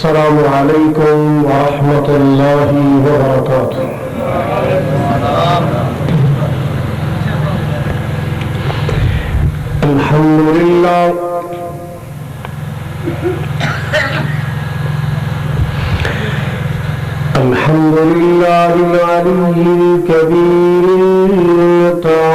السلام علیکم ورحمۃ اللہ وبرکاتہ۔ الحمد للہ الحمد للہ العلی الکبیر المتعال،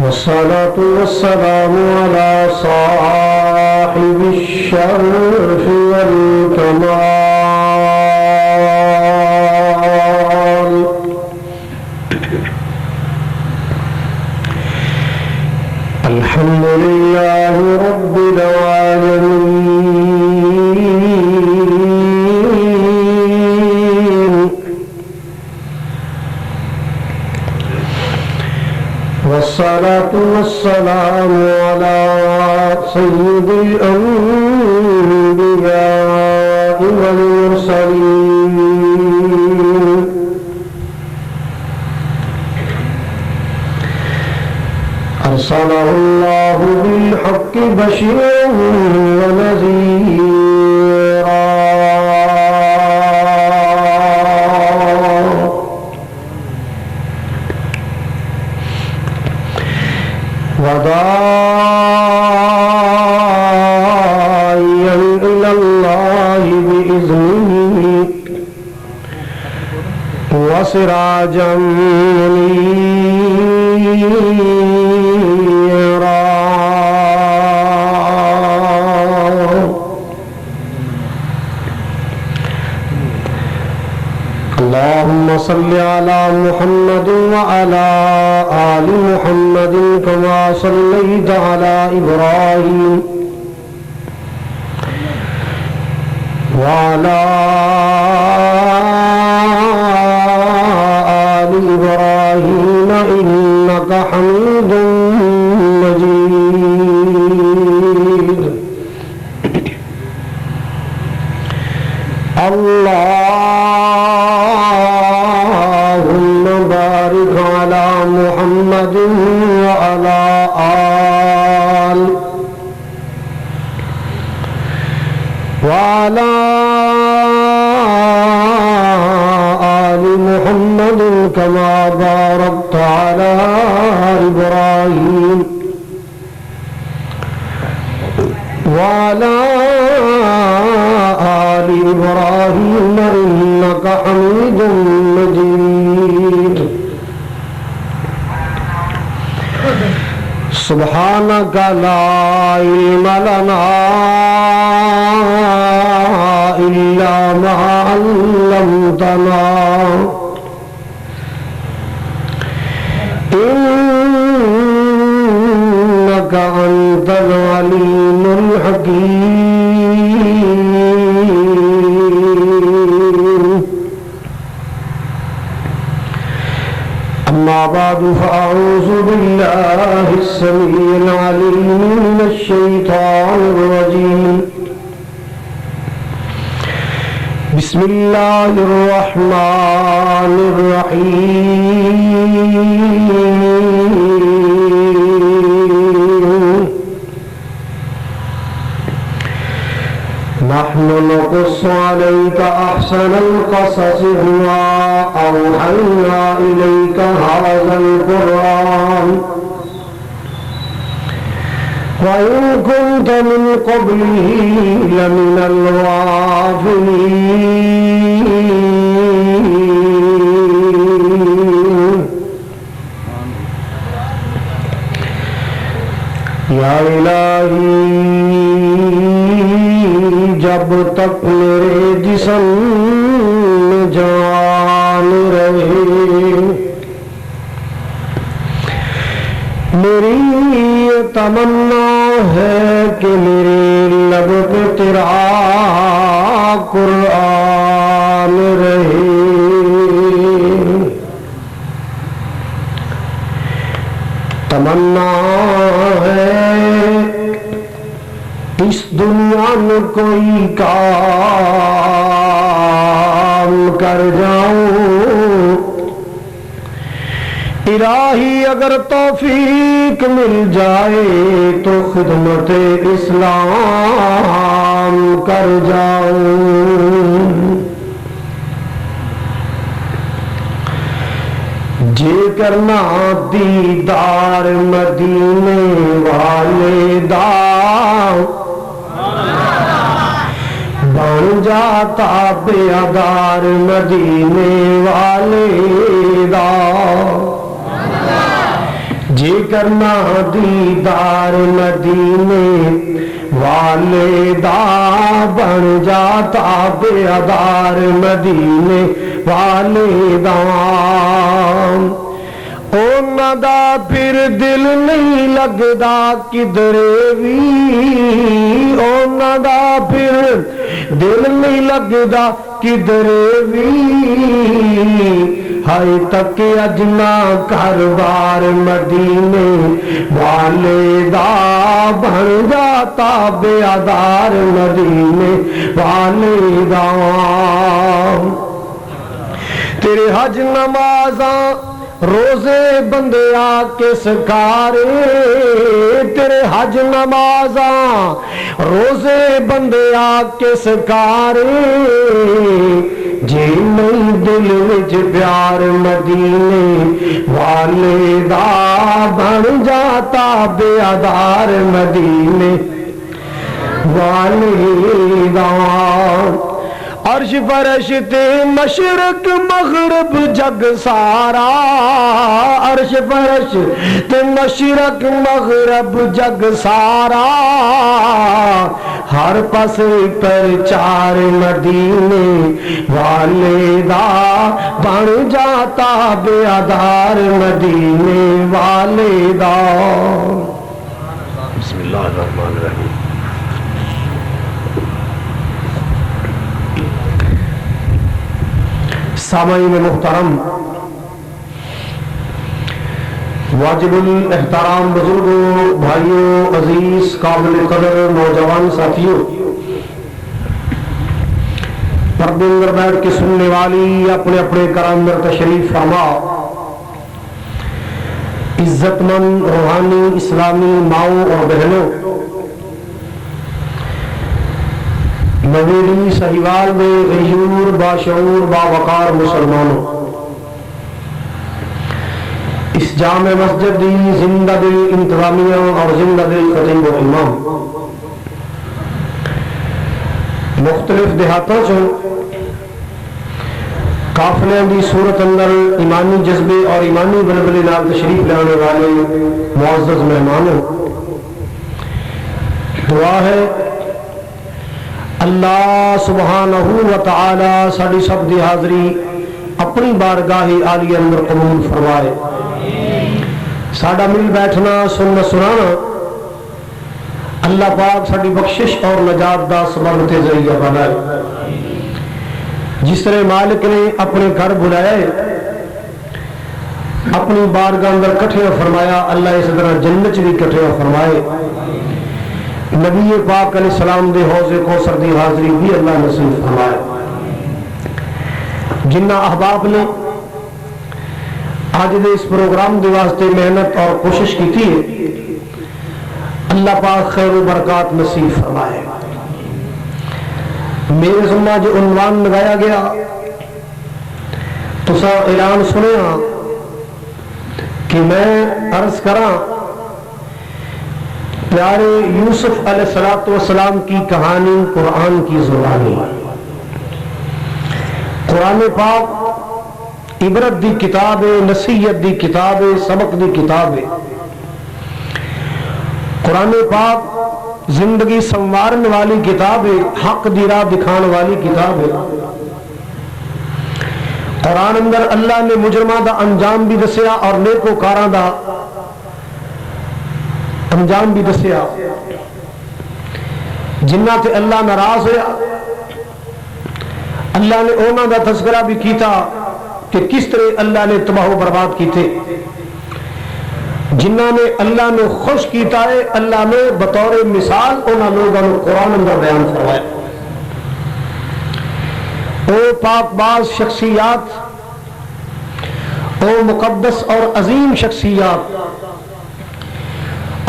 والصلاة والسلام على صاحب الشرف والكمال، الحمد لله رب العالمين، والصلاة والسلام على سيد الأنبياء والمرسلين، أرسله الله بالحق بشيرا ونذيرا، وداعيا إلى الله بإذنه وسراجا منيرا، اللهم صل على محمد وعلى آل محمد كما صليت على إبراهيم وعلى آل إبراهيم إنك حميد مجيد، اللهم بارك على محمد وعلى آل محمد كما باركت على إبراهيم وعلى آل إبراهيم إنك حميد مجيد، سبحانك لا علم لنا إلا ما علمتنا إنك أنت العليم الحكيم، أما بعد فأعوذ بالله السميع العليم من الشيطان الرجيم، بسم الله الرحمن الرحيم، نحن نقص عليك أحسن القصص بما أوحينا إليك هذا القرآن وإن كنت من قبله لمن الغافلين، یا الہی جب تک میرے جسم میں جان رہے میری یہ تمنا ہے کہ میرے لب پہ تیرا قرآن رہے، تمنا ہے اس دنیا میں کوئی کام کر جاؤں الہی اگر توفیق مل جائے تو خدمت اسلام کر جاؤں، جے کرنا دیدار مدینے والے دا بن جاتا بیادار مدینے والے دا، جے کرنا دیدار مدینے والے دا بن جاتا بیادار مدینے والے دا، اونا دا پھر دل نہیں لگدا کدھرے بھی، اونا دا پھر دل نہیں لگدا کدھرے بھی، ہائے تک اجنا کاروبار مدینے والے دا بن جاتا بیادار مدینے والے دا، تیرے حج نمازاں روزے بندے آ کے سکارے، تیرے حج نمازاں روزے بندے آ کے سکارے، جے نہیں دل وچ پیار مدینے والے دا بن جاتا بیادار مدینے والے دا، عرش فرش تے مشرق مغرب جگ سارا، عرش فرش تے مشرق مغرب جگ سارا، ہر پاس پرچار مدینے والے دا بن جاتا بیادار مدینے والے دا۔ بسم اللہ الرحمن الرحیم۔ سامعین محترم، واجب الاحترام بزرگوں، بھائیوں، عزیز قابل قدر نوجوان ساتھیوں، پردے اندر بیٹھ کے سننے والی اپنے اپنے گھر اندر تشریف فرما، عزت مند روحانی اسلامی ماؤں اور بہنوں، نویری سہیوال میں غیور باشعور باوقار مسلمانوں، اس جامع مسجد دی زندہ دل انتظامیہ اور زندہ دل خطیب و امام، مختلف دیہاتوں سے قافلے دی صورت اندر ایمانی جذبے اور ایمانی بلبلے نال تشریف لانے والے معزز مہمانوں، دعا ہے اللہ سبحانہ و تعالی ساڑی سب دی حاضری اپنی بارگاہ عالی اندر قبول فرمائے، ساڑا مل بیٹھنا سننا سنانا اللہ پاک ساڑی بخشش اور نجات دا سبب تے ذریعہ بنائے، جس طرح مالک نے اپنے گھر بلائے اپنی بارگاہ اندر کٹھے فرمایا، اللہ اس طرح جنت بھی کٹھے فرمائے، نبی پاک علیہ السلام دے حوض کوثر دی حاضری بھی اللہ نصیب فرمائے، جنہ احباب نے آج دے اس پروگرام دے واسطے محنت اور کوشش کی تھی، اللہ پاک خیر و برکات نصیب فرمائے۔ میرے ذمہ جو عنوان لگایا گیا تو سا اعلان سنیا کہ میں عرض کراں پیارے یوسف علیہ السلام کی کہانی قرآن کی زبانی، قرآن پاک عبرت دی کتاب ہے، نصیحت دی کتاب ہے، سبق دی کتاب ہے، قرآن پاک زندگی سنوارن والی کتاب ہے، حق دی راہ دکھان والی کتاب ہے، قرآن اندر اللہ نے مجرمہ دا انجام بھی دسیا اور نیکوکاراں دا انجام بھی دسیا، جنہ تے اللہ ناراض ہویا اللہ نے اونا دا تذکرہ بھی کیتا کہ کس طرح اللہ نے تباہ و برباد کیتے، جنہ نے اللہ نے خوش کیتا ہے اللہ نے بطور مثال اونا لوگوں نے قرآن اندر بیان فرمایا، او پاک باز شخصیات او مقدس اور عظیم شخصیات،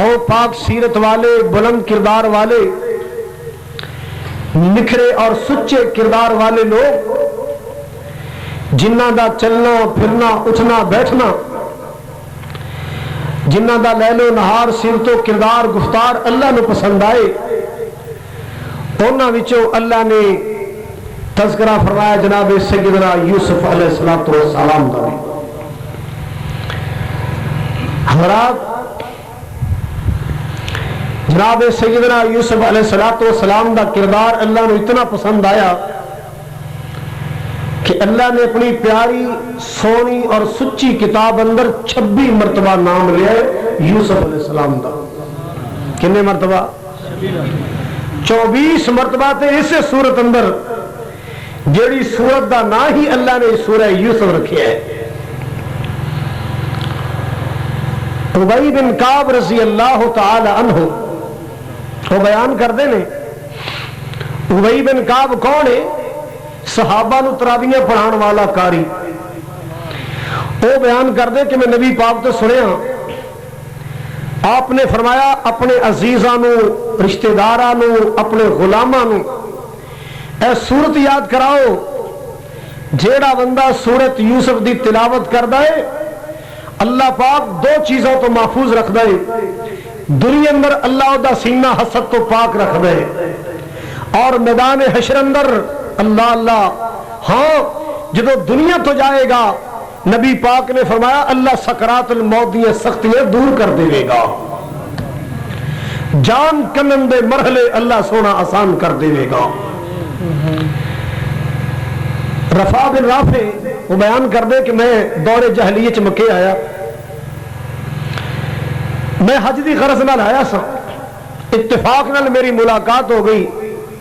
او پاک سیرت والے، بلند کردار والے، نکھرے اور سچے کردار والے لوگ جنہاں دا چلنا پھرنا اٹھنا بیٹھنا، جنہاں دا لیل و نہار سیرت و کردار گفتار اللہ نو پسند آئے، انہاں وچوں اللہ نے تذکرہ فرمایا جناب سیدنا یوسف علیہ السلام کا بھی۔ حضرات، جناب سیدنا یوسف علیہ السلام کا کردار اللہ نے اتنا پسند آیا کہ اللہ نے اپنی پیاری سونی اور سچی کتاب اندر 26 مرتبہ نام لیا ہے یوسف علیہ السلام کا۔ کتنے مرتبہ؟ 24 مرتبہ تے اسے سورت اندر، جیڑی سورت دا نا ہی اللہ نے سورہ یوسف رکھیا ہے۔ ابی بن کعب رضی اللہ تعالی عنہ وہ بیان کردے نے، ابی بن کعب کون ہے؟ صحابہ نو تراویحاں پڑھان والا قاری۔ وہ بیان کردے کہ میں نبی پاک تو سنیا آپ نے فرمایا اپنے عزیزاں نو، رشتہ داراں نو، اپنے غلاماں نو اے سورت یاد کراؤ، جیڑا بندہ سورت یوسف دی تلاوت کردا ہے اللہ پاک 2 چیزوں تو محفوظ رکھ دے، دنیا اندر اللہ دا سینہ حسد تو پاک رکھ دے، اور میدان حشر اندر اللہ اللہ ہاں جدو دنیا تو جائے گا نبی پاک نے فرمایا اللہ سکرات الموت دی سختیاں دور کر دے گا، جان کنن دے مرحلے اللہ سونا آسان کر دے گا۔ رفع بن رافع وہ بیان کر دے کہ میں دور جہلیت مکے آیا، میں حج دی غرض نال آیا سا، اتفاق نال میری ملاقات ہو گئی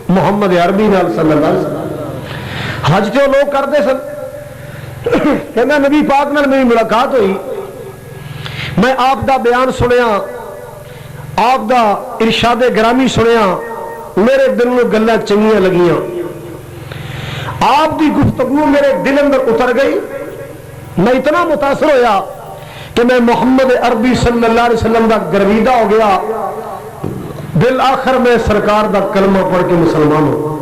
محمد عربی نال صلی اللہ علیہ وسلم۔ حج تو لوگ کرتے سن، کہنا نبی پاک نال میری ملاقات ہوئی، میں آپ دا بیان سنیا، آپ دا ارشاد گرامی سنیا، میرے دل میں گلاں چنگیاں لگیاں، آپ دی گفتگو میرے دل اندر اتر گئی، میں اتنا متاثر ہویا کہ میں محمد عربی صلی اللہ علیہ وسلم دا گرویدہ ہو گیا، بالآخر میں سرکار دا کلمہ پڑھ کے مسلمان ہوں۔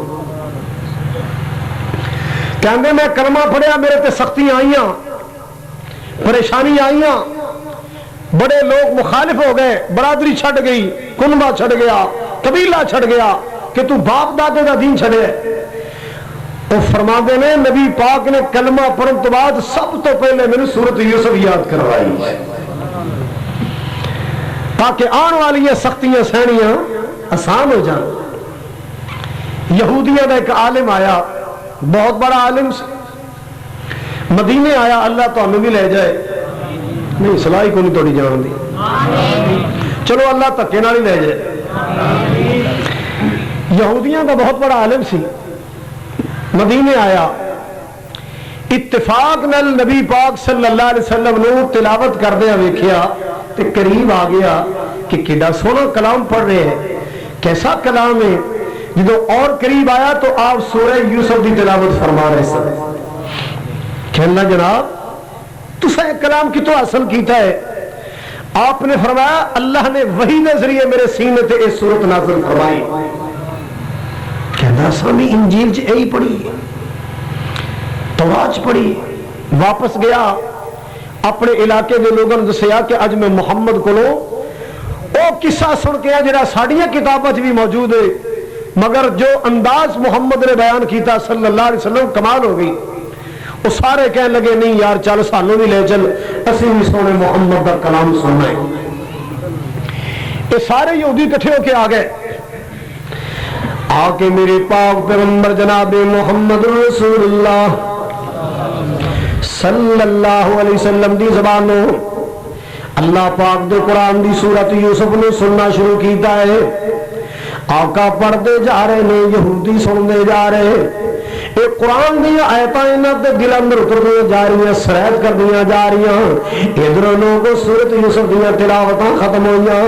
کہندے میں کلمہ پڑھیا، میرے تے سختیاں آئیاں، پریشانی آئیاں، بڑے لوگ مخالف ہو گئے، برادری چھڑ گئی، کنبہ چھڑ گیا، قبیلہ چھڑ گیا کہ تو باپ دادے دا دین چھڑے۔ وہ فرما دے نے نبی پاک نے کلمہ پڑھن تو بعد سب تو پہلے میں نے سورت یوسف یاد کروائی تاکہ آن والی یہ سختیاں سہنیاں آسان ہو جائیں۔ یہودیہ دا ایک عالم آیا، بہت بڑا عالم مدینے آیا، اللہ تو ہمیں بھی لے جائے، نہیں صلاحی کو نہیں توڑی جان دی، چلو اللہ تکے نال ہی لے جائے۔ یہودیاں دا بہت بڑا عالم سی، مدینے آیا، اتفاق نال نبی پاک صلی اللہ علیہ وسلم نے تلاوت کردے ویکھیا تے قریب آ گیا کہ کیڑا سونا کلام پڑھ رہے ہیں، کیسا کلام ہے۔ جدو اور قریب آیا تو آپ سورہ یوسف دی تلاوت فرما رہے سن۔ کہنا جناب تسا یہ کلام کی تو حاصل کیتا ہے؟ آپ نے فرمایا اللہ نے وحی کے ذریعے میرے سینے تے یہ سورت نازل فرمائی۔ کہنا سامی انجیل چ یہی پڑھی، توراۃ پڑھی۔ واپس گیا اپنے علاقے دے لوگوں نے دسیا کہ اج میں محمد کو او قصہ سن کے جڑا ساڈیاں کتاباں وچ بھی موجود ہے، مگر جو انداز محمد نے بیان کیتا صلی اللہ علیہ وسلم کمال ہو گئی۔ وہ سارے کہنے لگے نہیں یار چل سانوں بھی لے چل، اسی بھی سونے محمد کا کلام سننا ہے۔ یہ سارے یہودی کٹھے ہو کے آ گئے، آ کے میرے پاک پیغمبر جناب محمد رسول اللہ صلی اللہ علیہ وسلم دی زبانوں اللہ پاک دے قرآن دی سورت یوسف نے سننا شروع کیتا ہے۔ آقا پڑھتے جا رہے نے، یہودی سنتے جا رہے، یہ قرآن دیا آیتاں انہاں دے دل اندر اتردیاں جا رہی ہیں، سرایت کردیاں جا رہی ہیں۔ ادھر لوگوں سورت یوسف دیا تلاوتاں ختم ہوئیاں،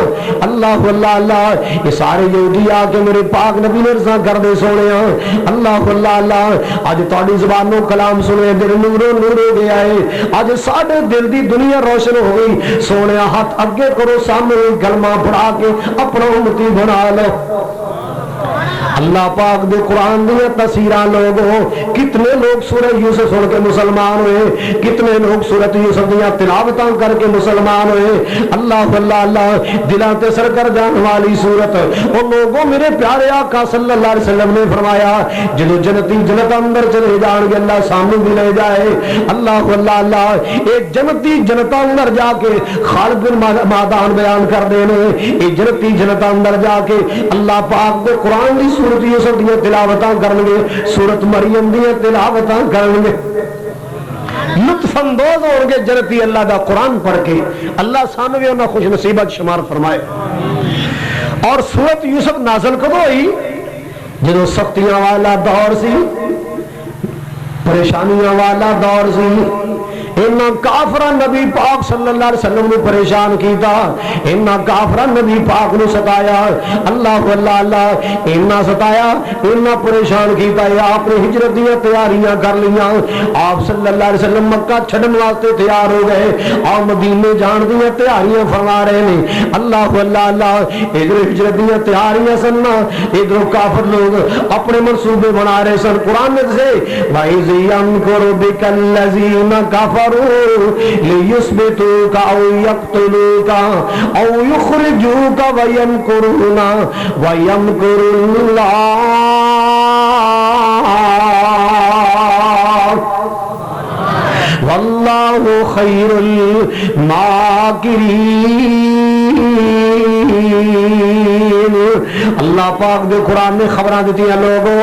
اللہ اللہ اللہ، یہ سارے یہودی آ کے میرے پاک نبی نے رضا کر دے سونے ہیں، اللہ اللہ اللہ، اج تہاڈی زبانوں کلام سنے دل نور نور ہو گیا ہے، اج ساڈے دل دی دنیا روشن ہو گئی، سونے ہاتھ اگے کرو، سامنے کلمہ پڑھا کے اپنا امتی بنا لو۔ اللہ پاک دے قرآن دیا تفسیراں لوگوں، کتنے لوگ سورہ یوسف سن کے مسلمان ہوئے، کتنے لوگ سورۃ یوسف دیا تلاوتاں کر کے مسلمان ہوئے، اللہ اللہ اللہ، دلاں تے اثر کر جان والی سورت۔ اور لوگوں میرے پیارے آقا صلی اللہ علیہ وسلم نے فرمایا جدو جنتی جنت اندر چلے جان گے اللہ سامنے بھی لے جائے، اللہ اللہ اللہ، ایک جنتی جنت اندر جا کے خالد بن معدان بیان کر دینے، ایک جنتی جنت اندر جا کے اللہ پاک دے قرآن دی سورت یوسف دیا تلاوتاں کرن گے، سورت مریم دیا تلاوتاں کرن گے، لطف اندوز ہو گے جنتی اللہ دا قرآن پڑھ کے۔ اللہ سانو بھی انہاں خوش نصیبت شمار فرمائے۔ اور سورت یوسف نازل کدو ہوئی؟ جدو سختیاں والا دور سی، پریشانیاں والا دور سی، اینا کافرہ نبی پاک صلی اللہ علیہ وسلم نے پریشان کیتا، اینا کافرہ نبی پاک نے ستایا، اللہ اللہ اللہ، اینا ستایا، اینا پریشان کیتا ہے۔ آپ نے ہجرت دیا تیاریاں کر لیاں، آپ صلی اللہ علیہ وسلم مکہ چھڑن واسطے تیار ہو گئے، آپ مدینے جان دیا تیاریاں فرما رہے ہیں، اللہ اللہ اللہ، ادھر ہجرت دیا تیاریاں سننا، ادھر کافر لوگ اپنے منصوبے بنا رہے سن۔ قرآن میں سے وَإِذْ يَمْكُرُ بِكَ الَّذِينَ كَفَرُوا لِيُثْبِتُوكَ أَوْ يَقْتُلُوكَ أَوْ يُخْرِجُوكَ وَيَمْكُرُونَ وَيَمْكُرُ اللَّهُ وَاللَّهُ خَيْرُ الْمَاكِرِينَ۔ اللہ پاک دے قرآن نے خبراں دیتی ہیں لوگوں،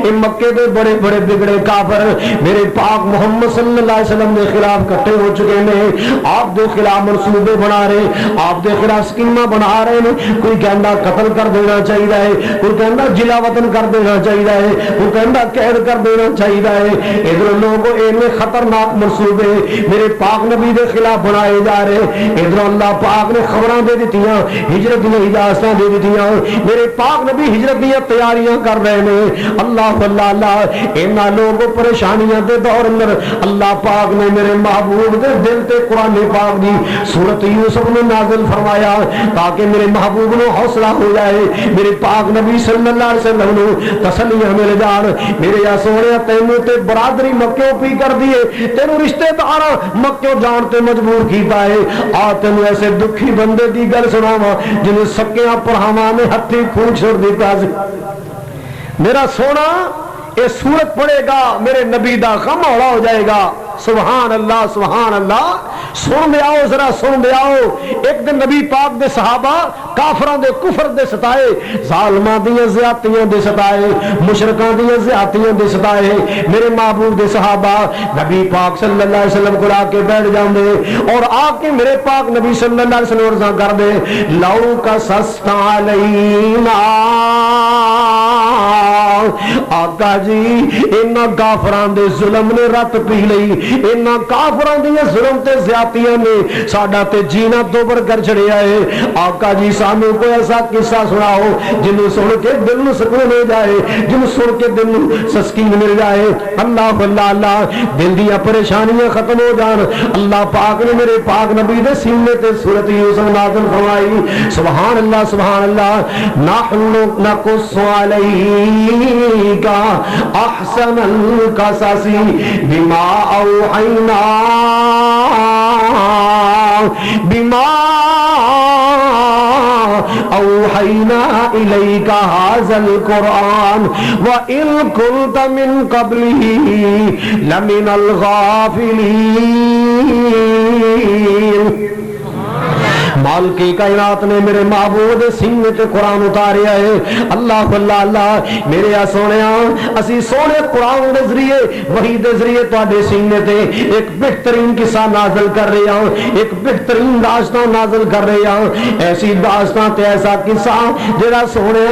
ان مکے دے بڑے بڑے بگڑے کافر میرے پاک محمد صلی اللہ علیہ وسلم دے خلاف کٹھے ہو چکے ہیں، آپ دے خلاف منصوبے بنا رہے، آپ دے خلاف سکیمہ بنا رہے ہیں، کوئی کہندا قتل کر دینا چاہیے ہے، کوئی کہندا جلا وطن کر دینا چاہیے ہے، کوئی کہندا قید کر دینا چاہیے ہے۔ ادھر لوگوں اینے خطرناک منصوبے میرے پاک نبی دے خلاف بنائے جا رہے، ادھر اللہ پاک نے خبراں دے دتیاں، ہجرت دی اجازتاں دے دتیاں، میرے پاک نبی ہجرت دی تیاریاں کر رہے ہیں، اللہ اللہ اللہ، انہاں لوگوں پریشانیاں دے دور اندر اللہ پاک نے میرے محبوب دے دل تے قرآن پاک دی سورت یوسف نے نازل فرمایا تاکہ میرے محبوب نو حوصلہ ہو جائے، میرے پاک نبی صلی اللہ علیہ وسلم نو تسلیاں مل جان، میرے یا سونے تینوں تے برادری مکیوں پی کر دیے، تینوں رشتہ دار مکیوں جان تے مجبور کیتا ہے، آ تینوں ایسے دکھی بندے دی گل سناواں جنہیں سکیاں پڑھاواں نے ہتھی خون چھوڑ دیتا سی۔ میرا سونا یہ سورت پڑھے گا میرے نبی دا غم ہولا ہو جائے گا، سبحان اللہ سبحان اللہ۔ سن دے آؤ ذرا سن دے آؤ، ایک دن نبی پاک دے صحابہ کافران دے کفر دے ستائے، ظالمان دیاں زیادتیاں دے ستائے، مشرکان دیاں زیادتیاں دے ستائے، میرے محبوب دے صحابہ نبی پاک صلی اللہ علیہ وسلم کو آ کے بیٹھ جان دے اور آ کے میرے پاک نبی صلی اللہ علیہ وسلم رضا کر دے، لو کسست علینا آقا جی انہاں کافران دے ظلم نے رت پی لئی، انہاں کافران دے ظلم تے زیادتیاں نے ساڈا تے جینا دوبر کر چھڑیا ہے، آقا جی سانوں کوئی ایسا قصہ سناؤ جنوں سن کے دل نو سکون ہو جائے، جنوں سن کے دل نو تسکین مل جائے، اللہ اللہ اللہ، دل دیاں پریشانیاں ختم ہو جان۔ اللہ پاک نے میرے پاک نبی دے سینے تے سورت یوسف نازل فرمائی، سبحان اللہ سبحان اللہ، نحن نقص علیک احسن القصص بما اوحینا الیک ھذا القرآن وَإِن كُنتَ مِن قَبْلِهِ لَمِنَ الْغَافِلِينَ۔ مالک کائنات نے میرے محبوب دے سینے تے قرآن اتاریا ہے۔ اللہ اللہ اللہ میرے سونیا اسی سونے قرآن دے ذریعے وحی دے ذریعے تواڈے سینے تے ایک بہترین قصہ نازل کر رہے ہاں، ایک بہترین داستان نازل کر رہے ہاں، ایسی داستان تے ایسا قصہ جڑا سونے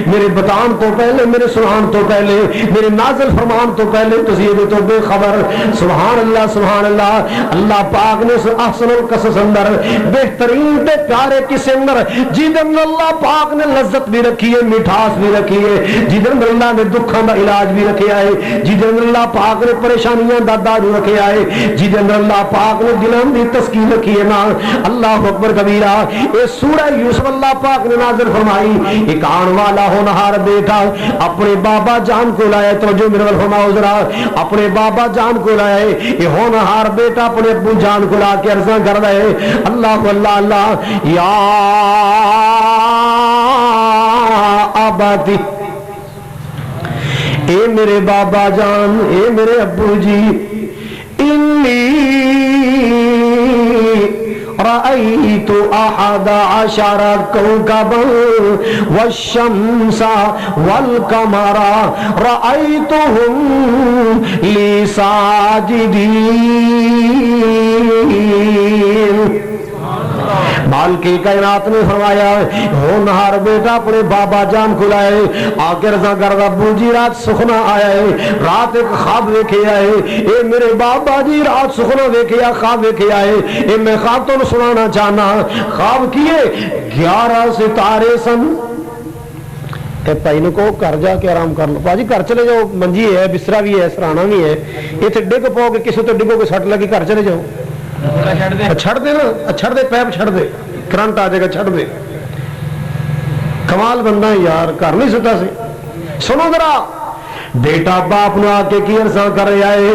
میرے بتان تو پہلے، میرے سنان تو پہلے، میرے نازل فرمان تو پہلے تسی یہ تو بے خبر۔ سبحان اللہ سبحان اللہ۔ اللہ پاک نے احسن القصص اندر بہترین تے پیارے قصے اندر جدن اللہ پاک نے لذت بھی رکھی ہے، مٹھاس بھی رکھی ہے، جدن اللہ نے دکھاں دا علاج بھی رکھیا ہے، جدن اللہ پاک نے پریشانیاں دا دارو رکھیا ہے، جدن اللہ پاک نے دلوں دی تسکین رکھی ہے نا۔ اللہ اکبر کبیرہ۔ اے سورہ یوسف اللہ پاک نے نازل فرمائی، ایک آن والا ہونہار بیٹا اپنے بابا جان کو لائے، توجہ میرے فرماؤ ذرا، اپنے بابا جان کو لائے، یہ ہونہار بیٹا اپنے ابو جان کو لا کے عرضاں کر رہے، اللہ اللہ اللہ، یا آبادی، اے میرے بابا جان، اے میرے ابو جی، انی رأیت احد عشر کوکبا والشمس والقمر رأیتهم لی ساجدین۔ مالکی کائنات نے فرمایا ہونہار بیٹا اپنے بابا جان کو لائے، آکر زنگر ابو جی رات سخنا آیا ہے، رات ایک خواب ویکھے آئے، اے میرے بابا جی رات سخنا ویکھے آئے، خواب ویکھے آئے، اے میں خواب تو سنانا چاہنا۔ خواب کیے 11 ستارے سن۔ اے پائی نے کو کر جا کے آرام کر لو، پاجی گھر چلے جاؤ، منجی ہے، بسترا بھی ہے، سرانا بھی ہے، اتنے ڈگ پاؤ گے کسی تو ڈگو گے سٹ لگی، گھر چلے جاؤ، چھڑ دے نا، چھڑ دے، پیپ چھڑ دے، کرنٹ آ جائے گا، چھڑ دے۔ کمال بندہ یار، گھر نہیں ستا سے۔ سنو ذرا، بیٹا باپ نے آ کے کی عرضاں کر رہا ہے،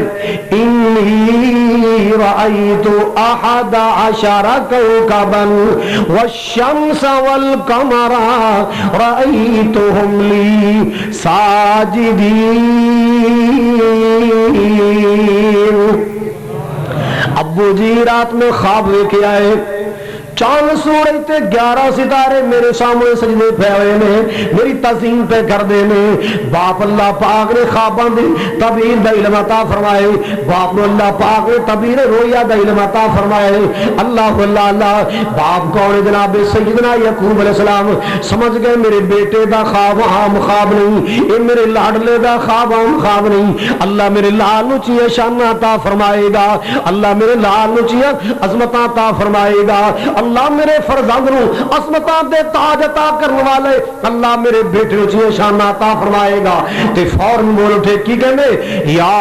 انی رأیت احد عشر کوکبا والشمس والقمر رأیتهم لی ساجدین۔ ابو جی رات میں خواب لے کے آئے، چاند سورج تے 11 ستارے میرے سامنے سجدے پہ ہوئے نے، میری تعظیم پہ کر دے نے۔ باپ اللہ پاک نے خواباں دی تعبیر دا علم عطا فرمائے، باپ نے اللہ پاک نے تعبیر رویا دا علم عطا فرمائے۔ اللہ اللہ اللہ۔ باپ کون جناب سیدنا یعقوب علیہ السلام سمجھ گئے میرے بیٹے دا خواب عام خواب نہیں، اے میرے لاڈلے دا خواب عام خواب نہیں، اللہ میرے لال نو چیئے شان عطا فرمائے گا، اللہ میرے لال نو چیئے عظمت عطا فرمائے گا، اللہ میرے فرزند نو عظمتاں دے تاج عطا کرنے والے اللہ میرے بیٹے نو چیئے شان عطا فرمائے گا۔ تے فوراً بول اٹھے کی کہنے، یا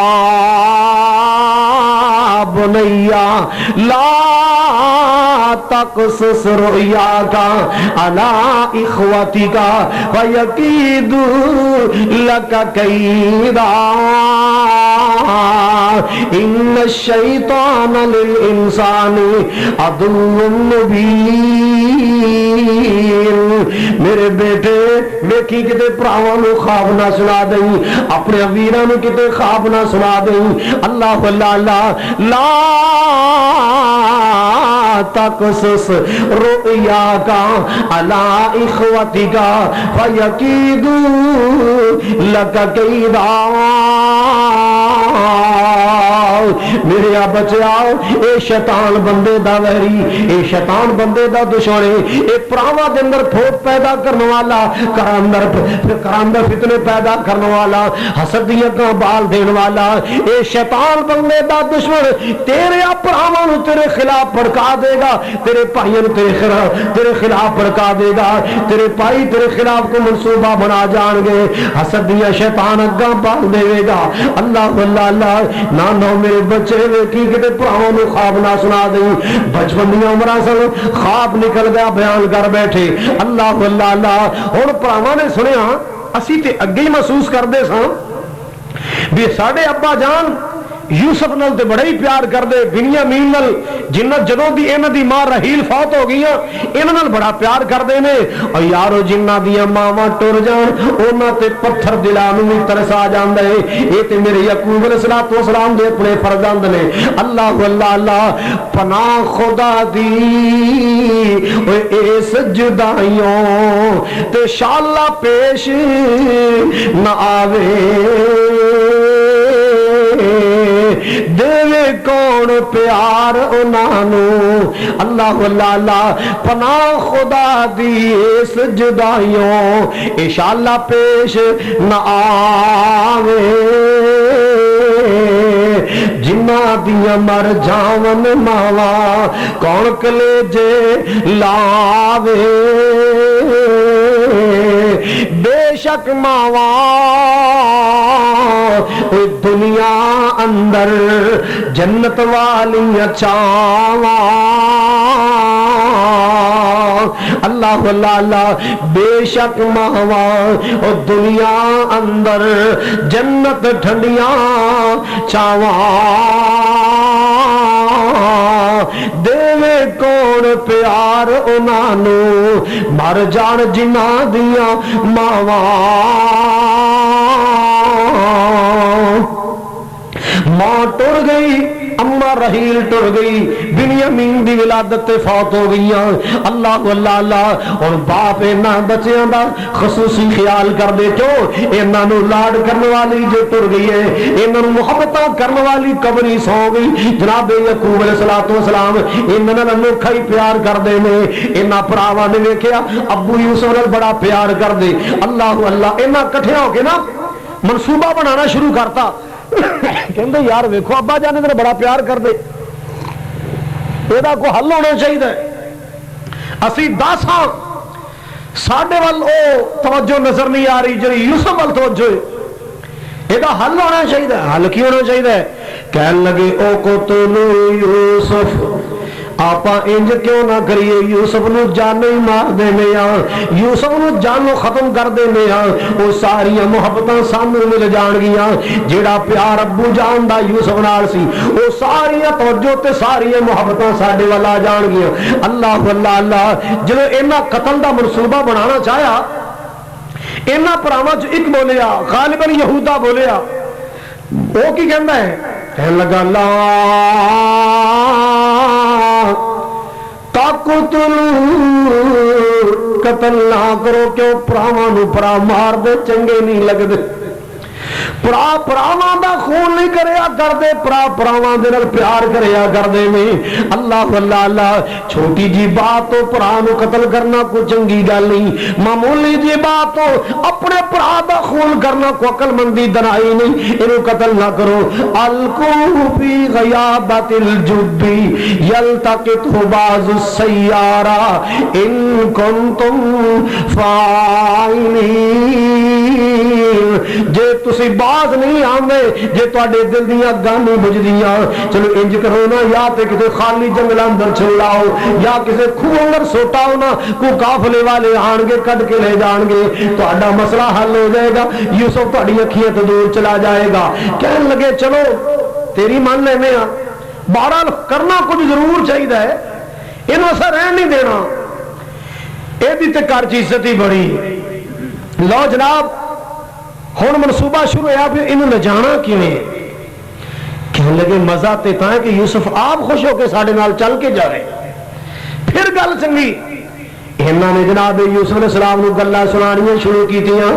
بنیا لا تقصص رؤیاک علی اخوتک فیکیدوا لک کیدا ان الشیطان للانسان عدو مبین۔ میرے بیٹے ویکھی کتے پراواں نو خواب نہ سنا دیں، اپنے ویراں نو کتے خواب نہ سنا دیں۔ اللہ اللہ اللہ، لا تقصص رؤیاک علی اخوتک فیکیدوا لک کیدا۔ میرے بچے آؤ، اے شیطان بندے دا وحری، اے شیطان بندے دا دشمن، اے پراواں دے اندر پھوٹ پیدا کرنے والا، کراندر فتنے پیدا کرنے والا، حسد دیاں کاں بال دین والا، اے شیطان بندے دا دشمن تیرے پراواں نو تیرے خلاف بھڑکا دے گا، تیرے بھائیاں نو تیرے خلاف بھڑکا دے گا، تیرے بھائی تیرے خلاف کو منصوبہ بنا جان گے، حسد دیاں شیطان اگاں بال دے گا۔ اللہ اللہ اللہ۔ نہ میرے بچے ویکھی کتے پراواں نو خواب نہ سنا دیں، بچپن دیاں عمراں سن خواب نکل گیا بیان کر بیٹھے۔ اللہ اللہ اللہ۔ ہن پراواں نے سنیا، اسی تے اگے ہی محسوس کردے ساں بھی ساڈے ابا جان یوسف نال تے بڑا ہی پیار کردے، بنیامین نال جنہ جدوں دی انہاں دی ماں رحیل فوت ہو گئی انہاں نال بڑا پیار کردے نے۔ او یارو جنہ دیاں ماواں ٹر جان انہاں تے پتھر دلاں نوں وی ترس آ جاندا ہے۔ اے تے میرے یعقوب علیہ السلام دے اپنے فرزند نے۔ اللہ اللہ اللہ پناہ خدا دی اوے اس جدائیوں تے شالا پیش نہ آوے، دے کون پیار انہانو۔ اللہ اللہ اللہ پناہ خدا دی اس جدائیوں انشاءاللہ پیش نہ آوے، جنہ دیا مر جاون ماوا کون کلیجے لاوے، بے شک ماوا دنیا اندر جنت والی چاواں۔ اللہ اللہ اللہ بے شک ماوا دنیا اندر جنت ٹھنڈیاں چاواں، دے کون پیار انہانو مر جان جنہ دیاں ماواں۔ ماں ٹر گئی، اما رحیل ٹر گئی، بنیامین دی ولادت تے فوت ہو گئی۔ اللہ اللہ اللہ اور باپ انہاں بچیاں دا خصوصی خیال کر دے، کیوں انہاں نو لاڈ کرنے والی جو ٹر گئی ہے، انہاں نو محبتاں کرنے والی قبری سو گئی۔ جناب یعقوب علیہ السلام انہاں نال انوکھا ہی پیار کردے نے۔ انہاں بھراواں نے ویکھیا ابو یوسف نال بڑا پیار کردے۔ اللہ اللہ انہاں کٹھے ہو کے نا منصوبہ بنانا شروع کرتا، کہندے یار ویکھو ابا جان نے بڑا پیار کر دے، یہ کوئی حل ہونا چاہیے۔ اسی 10 ہاں ساڈے وال او توجہ نظر نہیں آ رہی جی یوسف وال توجہ ہے، یہ حل ہونا چاہیے۔ حل کی ہونا چاہیے؟ کہنے لگے او قتلوا یوسف، آپ انج کیوں نہ کریے یوسف نو جانو ہی مار دینے ہاں، یوسف نو جانو ختم کر دینے ہاں، وہ ساری محبتاں سامنے مل جان گیا، جیڑا پیار ابو جان دا یوسف نال سی وہ ساری توجہ تے ساری محبتاں ساڈے وال آ جان گیا۔ اللہ اللہ اللہ جدو انہاں قتل دا منصوبہ بنانا چاہیا، انہاں پراواں چ ایک بولیا غالباً یہودا بولیا، وہ کی کہندا ہے؟ کہنے لگا لا قتل نہ کرو، کیوں پراواں نو پرا مار دے چنگے نہیں لگدے، پرا پراواں دا خون نہیں کریا کردے، پرا پراواں دے نال پیار کریا کردے نے۔ اللہ اللہ اللہ چھوٹی جی بات تو پرا نو قتل کرنا کوئی چنگی گل نہیں، معمولی جی بات تو اپنے پرا دا خون کرنا کوئی عقل مندی دنائی نہیں، اینو قتل نہ کرو۔ القو فی غیابت الجب یلتقطہ بعض السیارہ ان کنتم فاعلین، جے تسی باز نہیں آندے، جے تواڈے دل دیاں گانے بجدیاں، چلو انج کرو نا، یا تے کسے خالی جنگل اندر چھوڑاؤ یا کسے کھوہ اندر سوٹاؤ نا، کوئی قافلے والے آن گے کڈ کے لے جان گے، تہاڈا مسئلہ حل ہو جائے گا، یوسف تہاڈی اکھیاں تو دور چلا جائے گا۔ کہنے لگے چلو تیری مان لینے ہاں، بہرحال کرنا کچھ ضرور چاہیے ہے، انہوں ایسا رہن نہیں دینا، یہ تے کر چی عزت ہی بڑی۔ لو جناب ہن منصوبہ شروع ہوا، پھر انہوں نے جانا کیویں؟ کہنے لگے مزہ تے تاں ہے کہ یوسف آپ خوش ہو کے ساڈے نال چل کے جائے، پھر گل چنگی۔ انہوں نے جناب یوسف علیہ السلام نو گلاں سنانیاں شروع کیتیاں،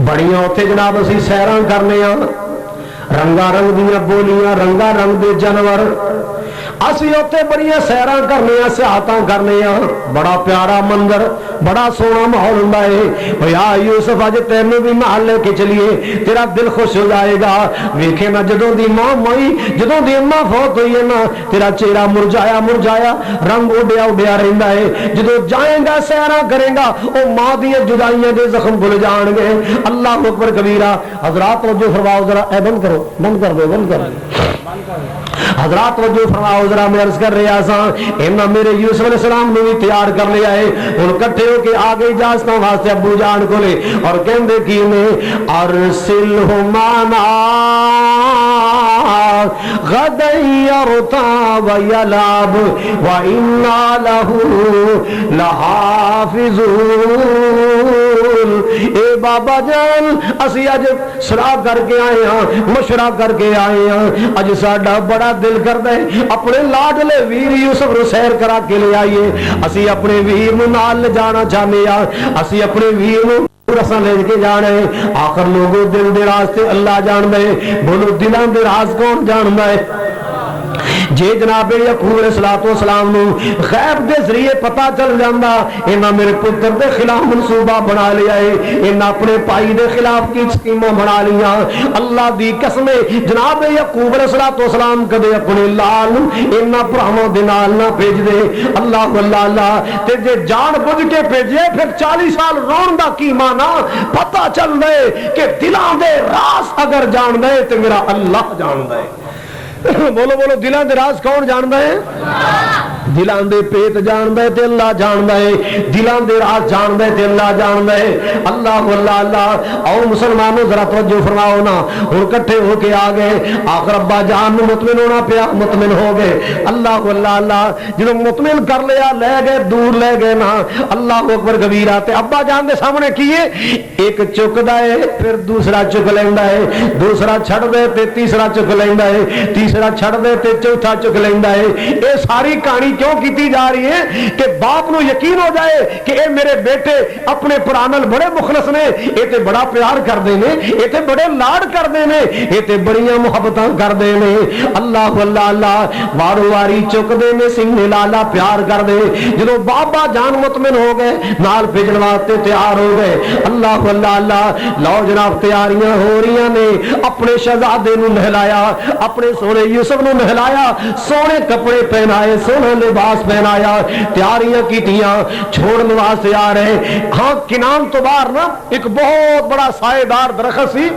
بڑیاں اوتھے جناب اسی سیراں کرنے ہاں، رنگا رنگ دیاں بولیاں، رنگا رنگ دے جانور، اسی اوتھے بڑیاں سیراں کرنے ہاں، سیاحتاں کرنے ہاں، بڑا پیارا منظر، بڑا سونا ماحول ہوندا ہے۔ یا یوسف اج تینوں بھی نال لے کے چلیے، تیرا دل خوش ہو جائے گا۔ ویکھے نا جدوں دی ماں موئی، جدوں دی اماں فوت ہوئی ہے نا، تیرا چہرہ مرجایا مرجایا، رنگ اڈیا اڈیا رہندا ہے۔ جدوں جائیں گا سیراں کرے گا، او ماں دی جدائیاں دے زخم بھل جان گے۔ اللہ اکبر کبیرہ۔ حضرات توجہ فرماؤ ذرا، اے بند کرو، بند کر دو، بند کر دو۔ حضرات وجہ فرماؤ ذرا میں عرض کر رہا سا اینا میرے یوسف علیہ السلام نے بھی تیار کر لیا ہے ان کٹھے ہو کے آگے اجازت واسطے ابو جان کو لے اور کہندے کی نے ارسلہ معنا غدا یرتع ویلعب وإنا له لحافظون اے بابا جان اسی اج صلاح کر کے آئے ہاں مشورہ کر کے آئے ہاں اج ساڈا بڑا دل کردا ہے اپنے لاڈلے ویر یوسف نو سیر کرا کے لے آئیے اسی اپنے ویر نو نال لے جانا چاہنے ہاں اسی اپنے ویر نو رسا لے کے جانا ہے آخر لوگوں دل دے راستے اللہ جان دے بولو دلان دے راز کون جان دے جے جناب یعقوب علیہ السلام نو غیب دے ذریعے پتہ چل جاندا انہاں میرے پتر دے خلاف منصوبہ بنا لیا ہے انہاں اپنے بھائی دے خلاف کی سکیماں بنا لیاں اللہ دی قسم جناب یعقوب علیہ السلام کدے اپنے لال انہاں بھراواں دے نال نہ بھیج دے اللہ اللہ اللہ تے جے جان بوجھ کے بھیجے پھر 40 سال رون دا کی مانا پتہ چل دے کہ دلاں دے راز اگر جان دے تے میرا اللہ جان دے بولو بولو دلان دے راز کون جاندا ہے دلان دے پیت جاندا ہے تے اللہ جاندا ہے دلان دے راز جاندا ہے تے اللہ جاندا ہے اللہ اللہ اللہ او مسلمانوں ذرا توجہ فرماؤ نا ہن اکٹھے ہو کے آ گئے آخر ابا جان نو مطمئن ہونا پیا مطمئن ہو گئے اللہ اللہ اللہ جدوں مطمئن کر لیا لے گئے دور لے گئے نا اللہ اکبر کبیرہ تے ابا جان دے سامنے کیے ایک چکدا ہے پھر دوسرا چک لیندا ہے دوسرا چھڑ دے تے تیسرا چک لیندا ہے تیسرا چھڑ دے تے چوتھا چک لیندا ہے اے ساری کہانی کیوں کیتی جا رہی ہے کہ باپ نو یقین ہو جائے کہ اے میرے بیٹے اپنے پرانل بڑے مخلص نے اے تے بڑا پیار کر دے نے اے تے بڑے لاڈ کر دے نے اے تے بڑیاں محبتاں کر دے نے اللہ اللہ اللہ وارو واری چک دے نے سنگھ لالا پیار کر دے جدوں بابا جان مطمئن ہو گئے نال بھیجن واسطے تیار ہو گئے اللہ اللہ اللہ لو جناب تیاریاں ہو رہی نے اپنے شہزادے نو نہلایا اپنے سونے یوسف نو نہلایا سونے کپڑے پہنائے سونا لباس پہنایا تیاریاں کیتیاں چھوڑنے واسطے آ رہے ہاں کنان تو باہر نا ایک بہت بڑا سائے دار درخت سی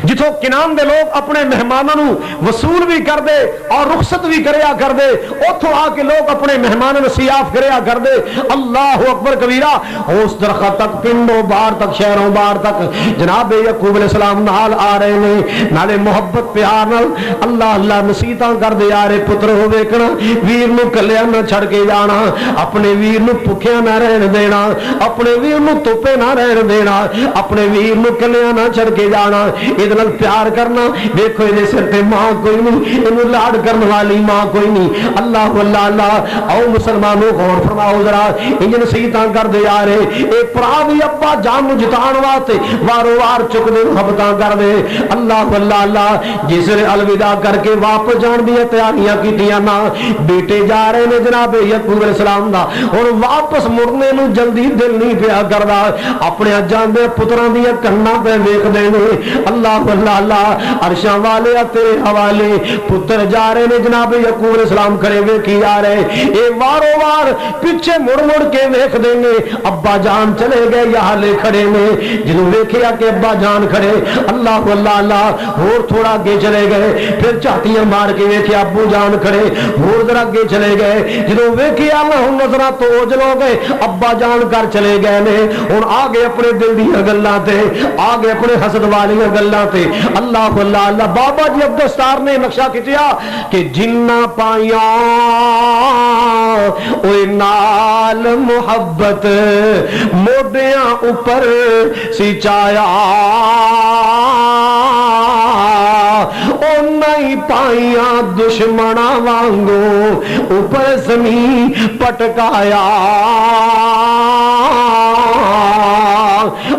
جتوں کنان دے لوگ اپنے مہمانوں وصول بھی کر دے اور رخصت بھی کریا کر دے اتھوں آ کے لوگ اپنے مہمانوں نو سیاف کریا کر دے اللہ اکبر کبیرہ اس درخت تک پنڈوں باہر تک شہروں باہر تک جناب یعقوب علیہ السلام نال آ رہے نے نالے محبت پیار نال اللہ اللہ نصیحتاں کر دے آ رہے پتر ہو ویکھنا ویر نو کلیا نہ چھڑ کے جانا اپنے ویر نو بھکھیا نہ رہن دینا اپنے ویر نو توپے نہ رہن دینا اپنے ویر نو کلیا نہ چھڑ کے جانا ادھر پیار کرنا دیکھو یہ سر پہ ماں کوئی نہیں انہوں لاڈ کرنے والی ماں کوئی نہیں اللہ اللہ اللہ او مسلمانوں غور فرماؤ ذرا انجن سیتاں کر دے آ رہے اے پراوی ابا جان نو جتان واسطے وارو وار چک دے محبتاں کر دے اللہ اللہ اللہ جس نے الوداع کر کے واپس جان دی تیاریاں کیتیاں نا بیٹے جا رہے نے جناب یعقوب علیہ السلام دا اور واپس مڑنے نو جلدی دل نہیں پیا کردا اپنے جان دے پتراں دی کنا پہ ویکھ دے نے اللہ اللہ اللہ عرشاں والے تیرے حوالے پتر جا رہے نے جناب یعقوب علیہ السلام کھڑے ویکھی جا رہے اے وارو وار پیچھے مڑ مڑ کے ویکھ دیں گے ابا جان چلے گئے یہاں لے کھڑے نے جنہوں ویکھیا کہ ابا جان کھڑے اللہ اللہ اللہ اور تھوڑا آگے چلے گئے پھر چاٹیاں مار کے ویکھیا ابو جان کھڑے اور ذرا آگے چلے گئے جنہوں ویکھیا ہن نظراں تو اوجل ہو گئے ابا جان کر چلے گئے نے ہن آگے اپنے دل دیاں گلاں تے آگے اپنے حسد والیاں گلاں تے اللہ اللہ اللہ بابا جی عبدالستار نے نقشہ کھچیا کہ جنہ پائیاں اوے نال محبت موڈیاں اوپر سچایا او نہیں پائیاں دشمنا وانگو اوپر زمین پٹکایا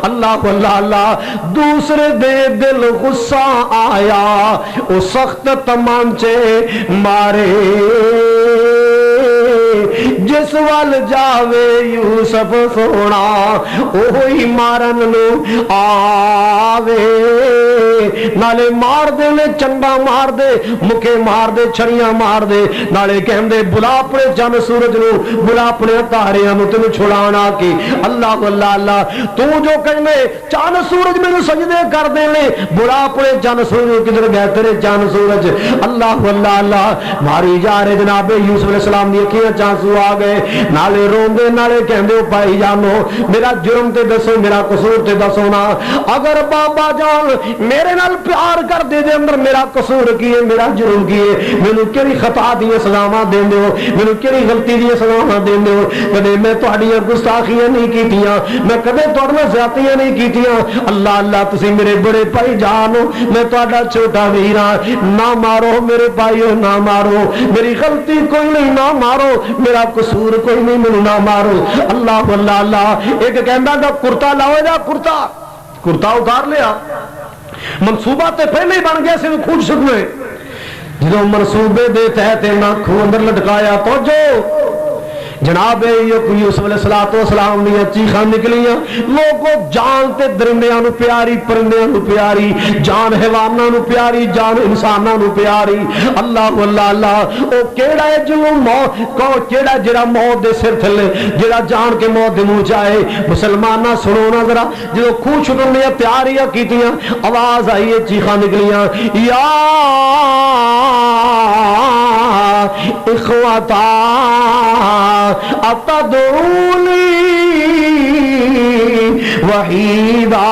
اللہ اللہ اللہ دوسرے دے دل غصہ آیا او سخت تمانچے مارے جس وال جاوے یوسف سونا اوہی مارن نو آوے نالے مار دے نے چنڈا مار دے مکے مار دے چھڑیاں مار دے نالے کہندے بلا اپنے چند سورج نو بلا اپنے تاریاں نو تینوں چھڑانا کی اللہ اللہ اللہ تو جو کہنے چند سورج میں سجدے کر دے لے بلا اپنے چند سورج کدھر گئے تیرے چند سورج اللہ اللہ اللہ ماری جا رہے جناب یوسف علیہ السلام دی اکھیاں چانسو آ گئے نالے روندے نالے کہندے پائی جانو میرا جرم تے دسو میرا قصور تے دسو نا اگر بابا جان میرے نال پیار کر دے دے اندر میرا قصور کیے میرا جرم کیے مینوں کیڑی خطا دی سزاواں دیندے ہو مینوں کیڑی غلطی دی سزاواں دیندے ہو کدے میں تہاڈیاں گستاخیاں نہیں کیتیاں میں کدے تہاڈے نال زیادتیاں نہیں کیتیاں اللہ اللہ تسی میرے بڑے بھائی جان ہو میں تہاڈا چھوٹا ویر ہاں نہ مارو میرے بھائیو نہ مارو میری غلطی کوئی نہیں نہ مارو میرا قصور کوئی نہیں مینوں نہ مارو اللہ اللہ اللہ ایک کہندا دا کرتا لاؤ دا کرتا اتار لیا منصوبہ تے پہلے ہی بن گیا سی کھوج سکنے جدو منصوبے دے تحت نہ کھو اندر لٹکایا تو جو جناب یوسف علیہ السلام نے چیخاں نکلیاں لوگوں جان تے درندیاں نو پیاری پرندیاں نو پیاری جان حیواناں نو پیاری جان انساناں نو پیاری اللہ اللہ اللہ او کیڑا ہے جو موت کو کیڑا جڑا موت دے سر تھلے جڑا جان کے موت دے منہ جائے مسلماناں سنو نا ذرا جو کھو چھٹنے تیاریاں کیتیاں آواز آئی ہے چیخاں نکلیاں یا اخواتا اتدعونی وحیدا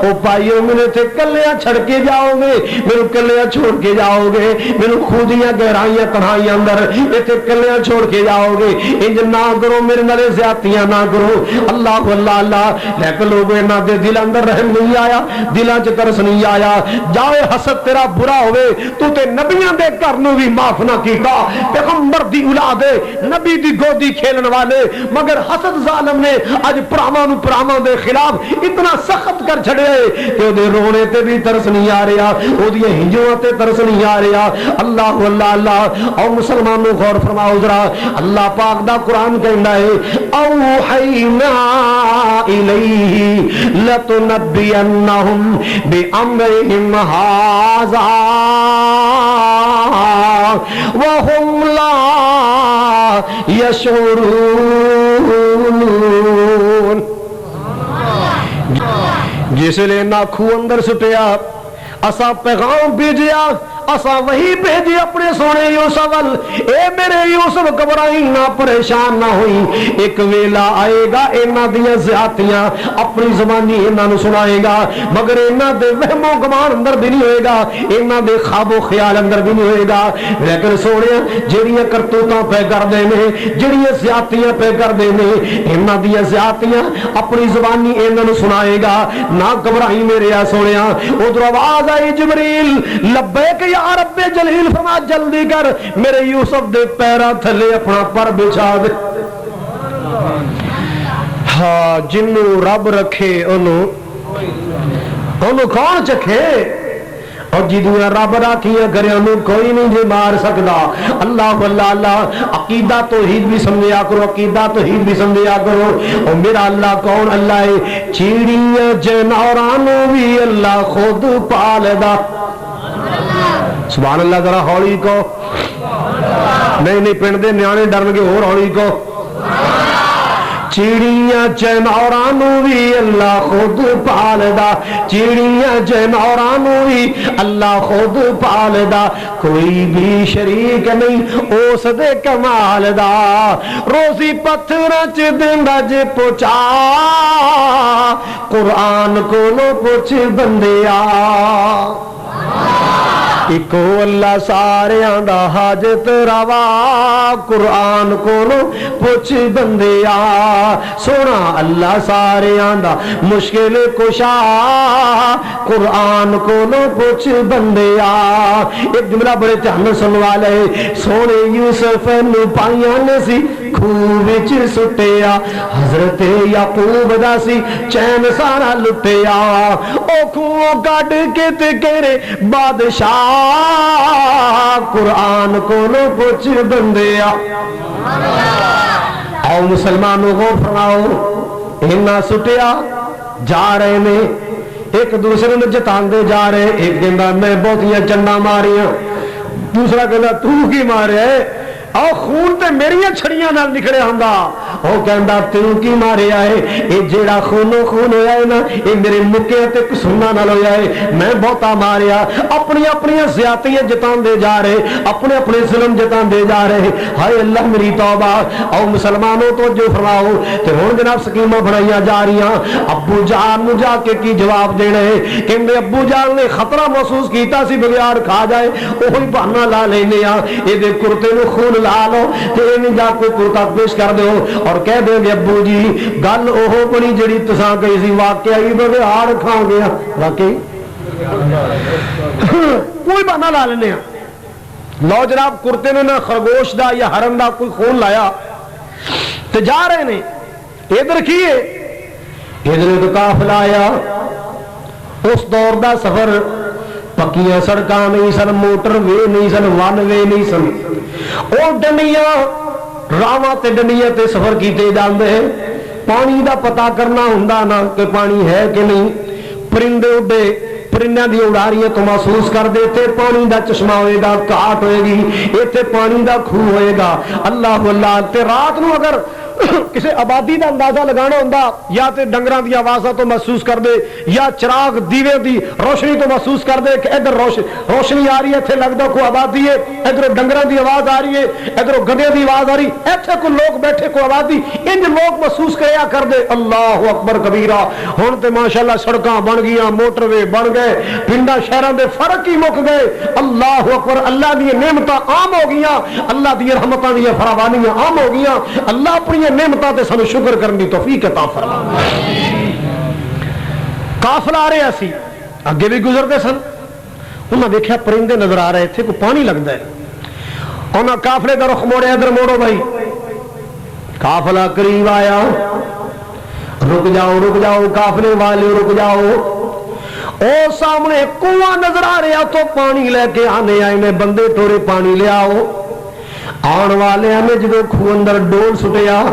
او پائیو میرے تھے کلیاں چھڑ کے جاؤ گے میرے کلیاں چھوڑ کے جاؤ گے میرے خودیاں گہرائیاں تنہائیاں اندر یہ تھے کلیاں چھوڑ کے جاؤ گے انج نہ کرو میرے نالے زیادتیاں نہ کرو اللہ اللہ اللہ لیکن لوگوں نہ دے دل اندر رحم نہیں آیا دلاں چ ترس نہیں آیا جائے حسد تیرا برا ہوئے تو تے نبیاں دے کرنو بھی معاف نہ کیتا پیغمبر دی اولاد نبی دی گودی کھیلن والے مگر حسد ظالم نے اج پراواں دے خلاف اتنا سخت کر چھڑے کہ دے رونے تے بھی ترس نہیں آ رہا او دی ہنجواں تے ترس نہیں آ رہا اللہ اللہ اللہ او مسلمانوں غور فرماؤ ذرا اللہ پاک دا قرآن کہندا ہے اوحینا الیہ لتنبئنہم بامرہم ھذا وہم لا یشعرون جس لئے نہ کھو اندر سٹیا اسا پیغام بھیجیا اسا وہی بھیجی اپنے سونے یوسف وال اے میرے یوسف گھبرائی نہ پریشان نہ ہوئی ایک ویلا آئے گا انہاں دیاں زیادتیاں اپنی زبانی انہاں نو سنائے گا مگر انہاں دے وہم و گمان اندر بھی نہیں ہوئے گا انہاں دے خواب و خیال اندر بھی نہیں ہوئے گا لیکن سونے جڑیاں کرتوتاں پہ کر دے نے جڑیاں زیادتیاں پہ کر دے نے انہاں دیاں زیادتیاں اپنی زبانی انہاں نو سنائے گا نہ گھبرائی میرے سونے ادھر آواز آئی جبریل لبیک یا رب جلیل فرما جلدی کر میرے یوسف دے پیرا تھلے اپنا پر بچھا دے ہاں جنوں رب رکھے انہوں کون چکھے اور جدویں رب راکھیاں کرے انہوں کوئی نہیں جے مار سکدا اللہ اللہ اللہ عقیدہ توحید بھی سمجھیا کرو عقیدہ توحید بھی سمجھیا کرو اور میرا اللہ کون اللہ ہے چیڑیاں جنورانوں بھی اللہ خود پالدا سبحان اللہ ذرا ہولی کو نہیں پنڈ دے نیانے ڈرن گے اور ہولی کو چیڑیاں جنورانوں بھی اللہ خود پالدا چیڑیاں جنورانوں بھی اللہ خود پالدا کوئی بھی شریک نہیں اس دے کمال دا روزی پتھراں چ دیندا جے پہنچا قرآن کولو پوچھ بندیا ایکو اللہ ساریاں دا حاجت روا قرآن کولو پوچھ بندیا سونا اللہ ساریاں دا مشکل کشا قرآن کولو پوچھ بندیا ایک جملہ بڑے دھیان سن والے سونے یوسف نو پائیاں نے سی خوہ وچ سٹیا حضرت یعقوب دا سی چین سارا لٹیا او خوہ کٹ کے تے کہرے بادشاہ قرآن کو لو پوچھ بندیا آؤ مسلمانوں غور فرماؤ اینا سٹیا جا رہے نے ایک دوسرے نے جتان دے جا رہے ایک کہندا میں بہتیاں چنڈا ماریاں دوسرا کہندا تو کی مارے آؤ خون تے میریاں چھڑیاں نال نکلے ہوندا او کہندا تو کی مارے آئے اے جیڑا خونو خون ہویا ہے نا اے میرے مکے تے کسونا نال ہویا ہے میں بہتا ماریا اپنی اپنی زیادتیاں جتان دے جا رہے اپنے اپنے ظلم جتان دے جا رہے ہائے اللہ میری توبہ او مسلمانوں تو جو فرماؤ تے ہن جناب سکیمہ بنائیاں جا رہیاں ابو جان نو جا کے کی جواب دینے کہندے ابو جان نے خطرہ محسوس کیتا سی بغیار کھا جائے اوہی بہانہ لا لینے اے دے کرتے نو خون لا لو تے انہیں جا کوئی کرتا پیش کر دو اور کہہ دیں گے ابو جی گل اوہ بڑی جڑی تساں کہی سی واقعی بغیار کھا گیا واقعی کوئی بہانہ لا لینے لو جناب کرتے نے نہ خرگوش دا یا ہرن دا کوئی خون لایا تے جا رہے نے ادھر کیے ادھر تو قافلہ آیا اس دور دا سفر پکیاں سڑکاں نہیں سن موٹر وے نہیں سن ون وے نہیں سن او ڈنڈیاں راواں تے ڈنڈیاں تے سفر کیتے جاندے پانی دا پتہ کرنا ہوندا نا کہ پانی ہے کہ نہیں پرندے اڈے پرندیاں دی اڑاریاں تو محسوس کر دیتے پانی دا چشمہ ہوئے گا کاٹ ہوئے گی ایتھے پانی دا کھو ہوئے گا اللہ اللہ تے رات نو اگر کسی آبادی دا اندازہ لگانا ہوندا یا تے ڈنگراں دی آوازاں تو محسوس کر دے یا چراغ دیوے دی روشنی تو محسوس کر دے کہ ادھر روشنی آ رہی ہے ایتھے لگدا کوئی آبادی ہے ادھر ڈنگراں دی آواز آ رہی ہے ادھر گدھے دی آواز آ رہی ایتھے کوئی لوگ بیٹھے کوئی آبادی انج لوگ محسوس کریا کر دے اللہ اکبر کبیرہ ہن تے ماشاءاللہ سڑکاں بن گئیاں موٹر وے بن گئے پنڈاں شہراں دے فرق ہی مک گئے اللہ اکبر اللہ دی نعمتاں عام ہو گئیاں اللہ دی رحمتاں دی فراوانیاں عام ہو گئیاں اللہ اپنی نعمتاں تے سانو شکر کرن دی توفیق عطا فرما قافلہ آ رہا سی اگے بھی گزرتے سن انہاں دیکھا پرندے نظر آ رہے تھے کوئی پانی لگتا ہے انہاں قافلے کا رخ موڑے ادھر موڑو بھائی قافلہ قریب آیا رک جاؤ قافلے والے رک جاؤ او سامنے کنواں نظر آ رہا تو پانی لے کے آنے آئے نے بندے ٹورے پانی لے آؤ آن والے ہمیں جدو کھو اندر ڈول سٹیا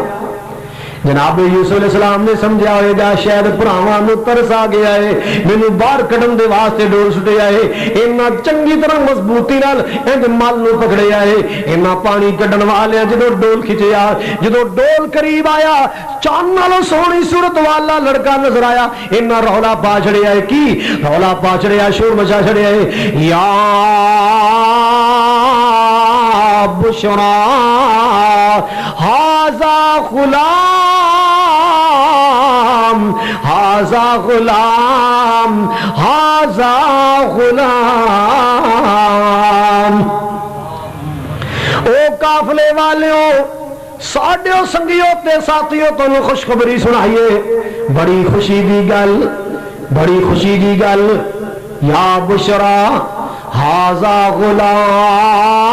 جناب یوسف علیہ السلام نے سمجھا ہوئے گا شاید پراواں نو ترس آ گیا ہے مینوں باہر کڈن دے واسطے ڈول سٹیا ہے اینا چنگی طرح مضبوطی نال اند مال نو پکڑیا ہے اینا پانی کڈن والے جدو ڈول کھچیا جدو ڈول قریب آیا چاند نالوں سونی صورت والا لڑکا نظر آیا اینا رولا پا چھڑیا ہے کی رولا پا چھڑیا شور مچا چھڑیا ہے یا بشرا ہاذا غلام ہاذا غلام ہاذا غلام او قافلے والوں ساڈیو سنگیو تے ساتھیو تانوں خوشخبری سنائیے بڑی خوشی دی گل یا بشرا ہاذا غلام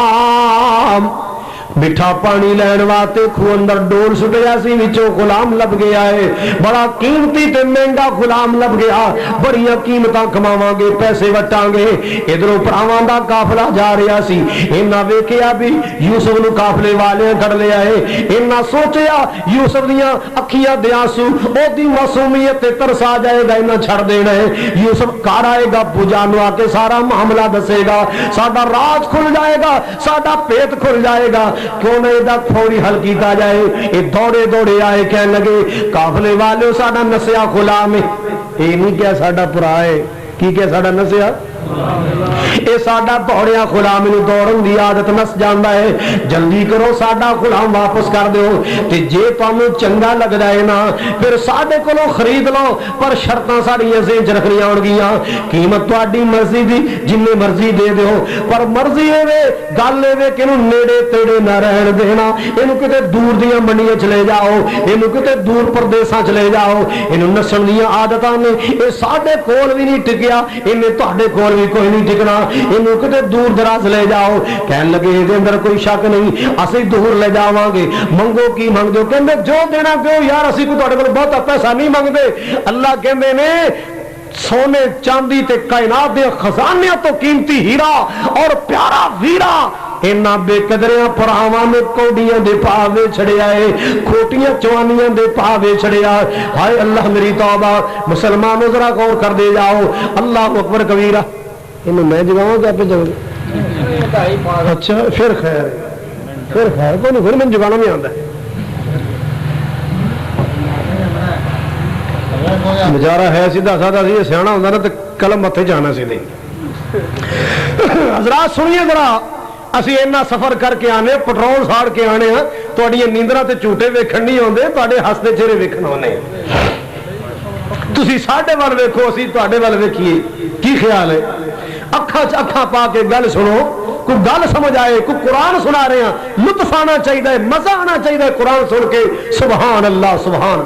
میٹھا پانی لین واسطے کھو اندر ڈول سٹیا سی وچوں غلام لب گیا ہے بڑا قیمتی تے مہنگا غلام لب گیا بڑیاں قیمتاں کماواں گے پیسے وٹاں گے ادھروں پراواں دا قافلہ جا رہا سی انہاں ویکھیا بھی یوسف نو قافلے والے کڈ لیا ہے انہاں سوچیا یوسف دیاں اکھیاں دے آنسو او دی معصومیت تے ترس آ جائے گا انہاں چھڑ دینا ہے یوسف گھر آئے گا ابو جان نو آ کے سارا معاملہ دسے گا ساڈا راز کھل جائے گا ساڈا پیت کھل جائے گا کیوں نہ دا فوری حل کیتا جائے اے دوڑے آئے کہنے لگے قافلے والے ساڈا نسیا غلام ہے اے نہیں کیا ساڈا پرا ہے کی کیا ساڈا نسیا اے ساڈا دوڑیا غلام نو دوڑن دی عادت نس جاندا ہے جلدی کرو ساڈا غلام واپس کر دیو تے جے تانوں چنگا لگدا ہے نا پھر ساڈے کولوں خرید لو پر شرطاں ساڈیاں ذہن چ رکھنیاں ہون گیاں قیمت تہاڈی مرضی دی جننے مرضی دے دیو پر مرضی اے وے گل اے وے کہ نو نیڑے تیڑے نہ رہن دینا اینو کتے دور دیاں منڈیاں چ لے جاؤ اینو کتے دور پردیساں چ لے جاؤ اینو نسن دیاں عادتاں نے اے ساڈے کول وی نہیں ٹکیا اینے تہاڈے کول بھی کوئی نہیں ٹکنا اینو کتے دور دراز لے جاؤ. کہن لگے یہ اندر کوئی شک نہیں, اسی دور لے جاواں گے. منگو کی منگ دو؟ کہندے جو دینا دیو یار, اسی کو تہاڈے کول بہت پیسہ نہیں منگدے. اللہ کہندے نے سونے چاندی تے کائنات دے خزانے تو قیمتی ہیرا اور پیارا ویرا اینا بے قدریاں پراواں میں کوڑیاں دے پاوے چھڑیا ہے, کھوٹیاں چوانیاں دے پاوے چھڑیا. ہائے اللہ میری توبہ. مسلمانوں ذرا غور کر دے جاؤ. اللہ اکبر کبیرہ. انہوں میں جگاؤں گا پہ جگہ. اچھا پھر خیر کوئی نہیں, پھر میں جگانا بھی آتا ہے. بچارا ہے سیدھا سادہ سی, سیاح ہوتا نا تو قلم متے جانا سی نہیں. حضرات سنیے ذرا, اسی اینا سفر کر کے آنے, پٹرول ساڑ کے آنے ہیں, تھوڑی نیندرا تے جھوٹے ویکھن نہیں ہوندے, تھوڑے ہستے چہرے ویکھن ہونے. تسی ساڈے ول ویکھو, اسی تھوڑے ول ویکھیے. کی خیال ہے؟ اکھاں پا کے گل سنو, کوئی گل سمجھ آئے, کوئی قرآن سنا رہے ہیں, لطف آنا چاہیے, مزہ آنا چاہیے قرآن سن کے. سبحان اللہ سبحان.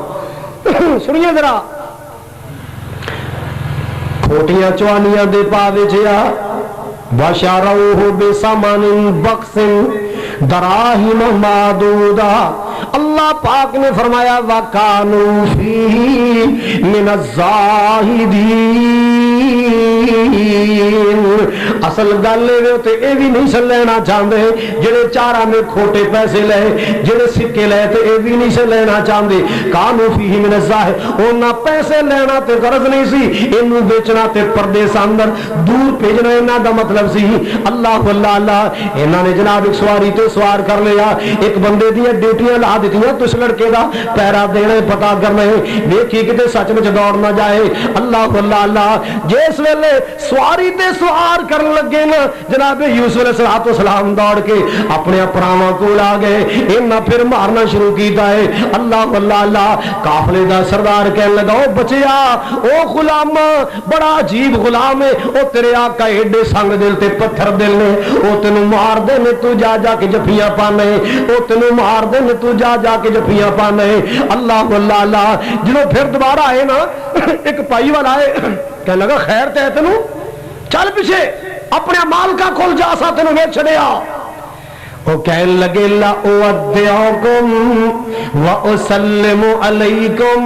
سنیے ذرا, کھوٹیاں چوانیاں دے پاوے چھیا, وَشَرَوْهُ بِثَمَنٍ بَخْسٍ دَرَاهِمَ مَعْدُودَةٍ. اللہ پاک نے فرمایا وَكَانُوا فِيهِ مِنَ الزَّاهِدِينَ. اصل گل تے اے بھی نہیں سن لینا چاہتے جڑے چارا میں کھوٹے پیسے لے, جڑے سکے لے تے اے بھی نہیں سن لینا چاہتے. کانو فیہ من الزاہد, اونا پیسے لینا تے غرض نہیں سی, اینو بیچنا تے پردیس اندر دور بھیجنا اینا دا مطلب سی. اللہ اللہ اللہ, اینا نے جناب ایک سواری تے سوار کر لیا, ایک بندے دیا ڈیوٹیاں لا دیتیاں, تو اس لڑکے دا پیرا دینے پتا کرنے, دیکھی کتے سچ میں دوڑ نہ جائے. اللہ اللہ اللہ, جس ویلے سواری تے سوار کرن لگے نا, جناب یوسف علیہ السلام دوڑ کے اپنے پراواں کول آ گئے, انہاں پھر مارنا شروع کیتا ہے. اللہ اللہ اللہ, قافلے دا سردار کہنے لگا او بچیا, او غلام بڑا عجیب غلام ہے, او تیرے آقا ایڈے سنگ دل تے پتھر دل نے, او تینوں مار دے نے, تو جا جا کے جفیاں پانے, او تینوں مار دے نے, تو جا جا کے جفیاں پانے. اللہ اللہ اللہ. جنہوں پھر دوبارہ آئے نا, ایک پائی والا آئے, کہنے لگا خیر تے تینوں, چل پیچھے اپنے مالکا کھول جا, سا تینوں ویچ چھڑیا. وہ کہنے لگے لا اودعکم و اسلم علیکم.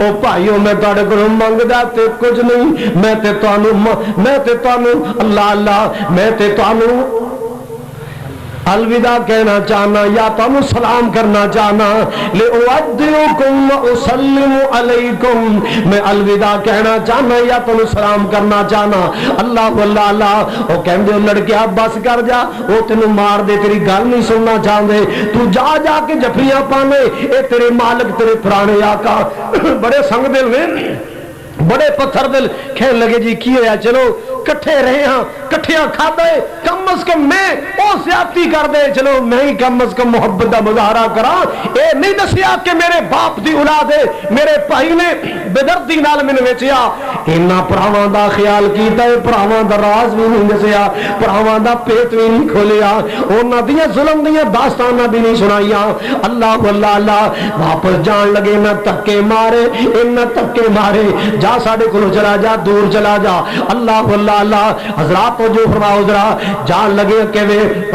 او بھائیو میں تہاڈے کولوں منگدا تے کچھ نہیں, میں تے تانوں اللہ اللہ, میں تے تانوں الوداع کہنا چاہنا یا تانوں سلام کرنا چاہنا. لے اودعکم و اسلم علیکم, میں الوداع کہنا چاہنا یا تانوں سلام کرنا چاہنا. اللہ اللہ اللہ. وہ کہندے لڑکیا بس کر جا, وہ تینوں مار دے, تیری گل نہیں سننا چاہندے, تو جا جا کے جفیاں پانے, اے تیرے مالک تیرے پرانے آقا بڑے سنگ دل نے, بڑے پتھر دل. کہنے لگے جی کی ہویا, چلو کٹھے رہے ہاں, کٹھیاں کھاتے, کم از کم میں او زیادتی کر دے, چلو میں ہی کم از کم محبت دا مظاہرہ کرا. اے نہیں دسیا کہ میرے باپ دی اولاد ہے, میرے بھائی نے بے-دردی نال مینوں ویچیا. انہاں پراواں دا خیال کیتا ہے, پراواں دا راز بھی نہیں دسیا, پراواں دا پیت بھی نہیں کھولیا, انہاں دیاں ظلم دیاں داستاناں بھی نہیں سنائیاں. اللہ اللہ اللہ. واپس جان لگے, نہ تکے مارے, نہ تکے مارے, جا ساڈے کولوں چلا جا, دور چلا جا. اللہ اللہ اللہ. حضرات تو جو فرماؤ ذرا, جان لگے کہ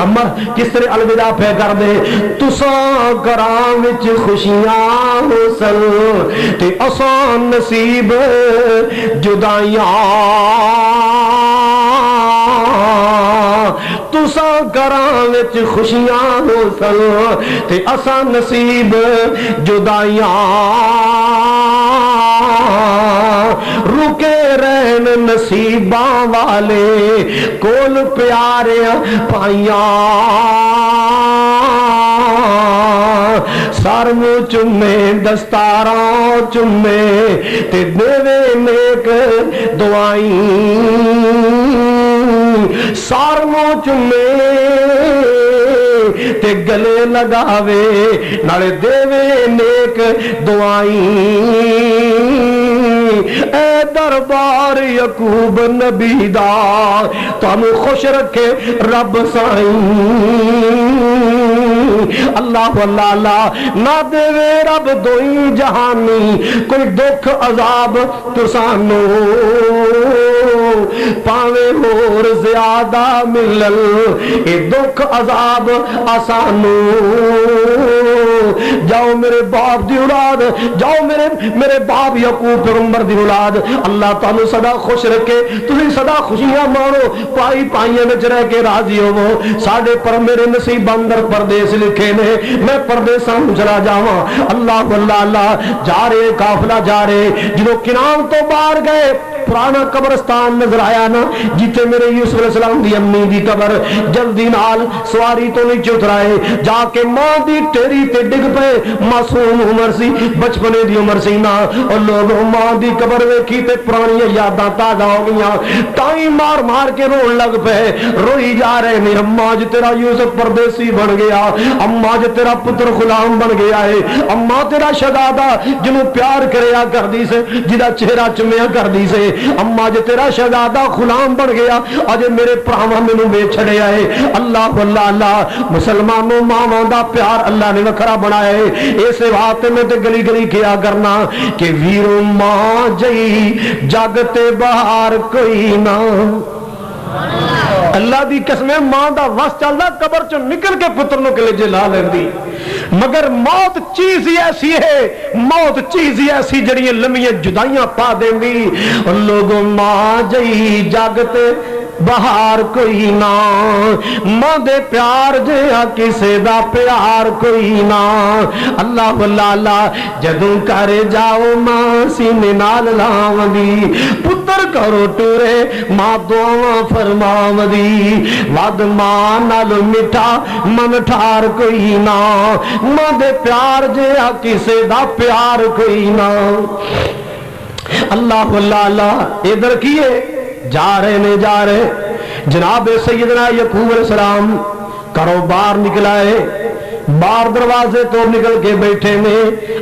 عمر کس طرح الوداع پہ کر دے. تساں گھراں وچ خوشیاں حسن تے اساں نصیب جدائیاں, تساں گھراں وچ خوشیاں حسن تے اساں نصیب جدائیاں, رکے رہن نصیباں والے کول پیاریاں پائیاں. سر منہ چومے دستاراں چومے تے دیوے نیک دعائیں, سر منہ چومے تے گلے لگاوے نالے دیوے نیک دعائیں. اے دربار یعقوب نبی دا تانوں خوش رکھے رب سائیں اللہ اللہ اللہ نہ دے رب دوئی جہانی کوئی دکھ عذاب تو سانو پاوے ہور زیادہ ملل اے دکھ عذاب آسانو جاؤ میرے باپ دی اولاد جاؤ میرے باپ یعقوب پیغمبر دی اولاد اللہ تعالی سدا خوش رکھے تسی سدا خوشیاں مانو پائی پائیاں وچ رہ کے راضی ہوو ساڈے پر میرے نصیب اندر پردیس لکھے نے میں پردیساں چلا جاواں اللہ اللہ اللہ جا رہے قافلہ جا رہے جنوں کنان تو باہر گئے پرانا قبرستان نظر آیا نا جیتے میرے یوسف علیہ السلام دی امی دی قبر جلدی نال سواری تو نیچے اترائے جا کے ماں دی ٹیری تے ڈگ پے معصوم عمر سی بچپنے دی عمر سی نا اور لوگ ماں دی قبر ویکھی تے پرانی یاداں تازہ ہو گئیاں تائیں مار مار کے رون لگ پے روئی جا رہے نے اماں جو تیرا یوسف پردیسی بن گیا اماں جو تیرا پتر غلام بن گیا ہے اماں تیرا شہزادہ جنوں پیار کریا کر دی سے جدا چہرہ چمیا کر دی سے اماں جو تیرا شہزادہ غلام بن گیا اج میرے پراواں مینوں ویچ چھڑیا ہے اللہ اللہ اللہ مسلمانوں ماواں دا پیار اللہ نے وکھرا بنایا ہے اس واسطے میں تے گلی گلی کیا کرنا کہ ویرو ماں جئی جگ تے باہر کوئی نہ اللہ دی قسم ماں دا وس چلدا قبر چوں نکل کے پتر نو کلیجے لا لیندی مگر موت چیز ہی ایسی ہے موت چیز ہی ایسی جڑی لمبی جدائیاں پا دیندی لوگوں ماں جئی جگتے بہار کوئی نہ ماں دے پیار جہا کسے دا پیار کوئی نہ اللہ اللہ اللہ جدوں کر جاؤ ماں سینے نال لاوندی پتر کرو ٹورے ماں دعاواں فرماوندی ود ماں نال میٹھا من ٹھار کوئی نہ ماں دے پیار جہا کسے دا پیار کوئی نہ اللہ اللہ اللہ ادھر کیے جا رہے نے جا رہے جناب سیدنا یعقوب علیہ السلام کرو باہر نکلائے باہر دروازے تو نکل کے بیٹھے نے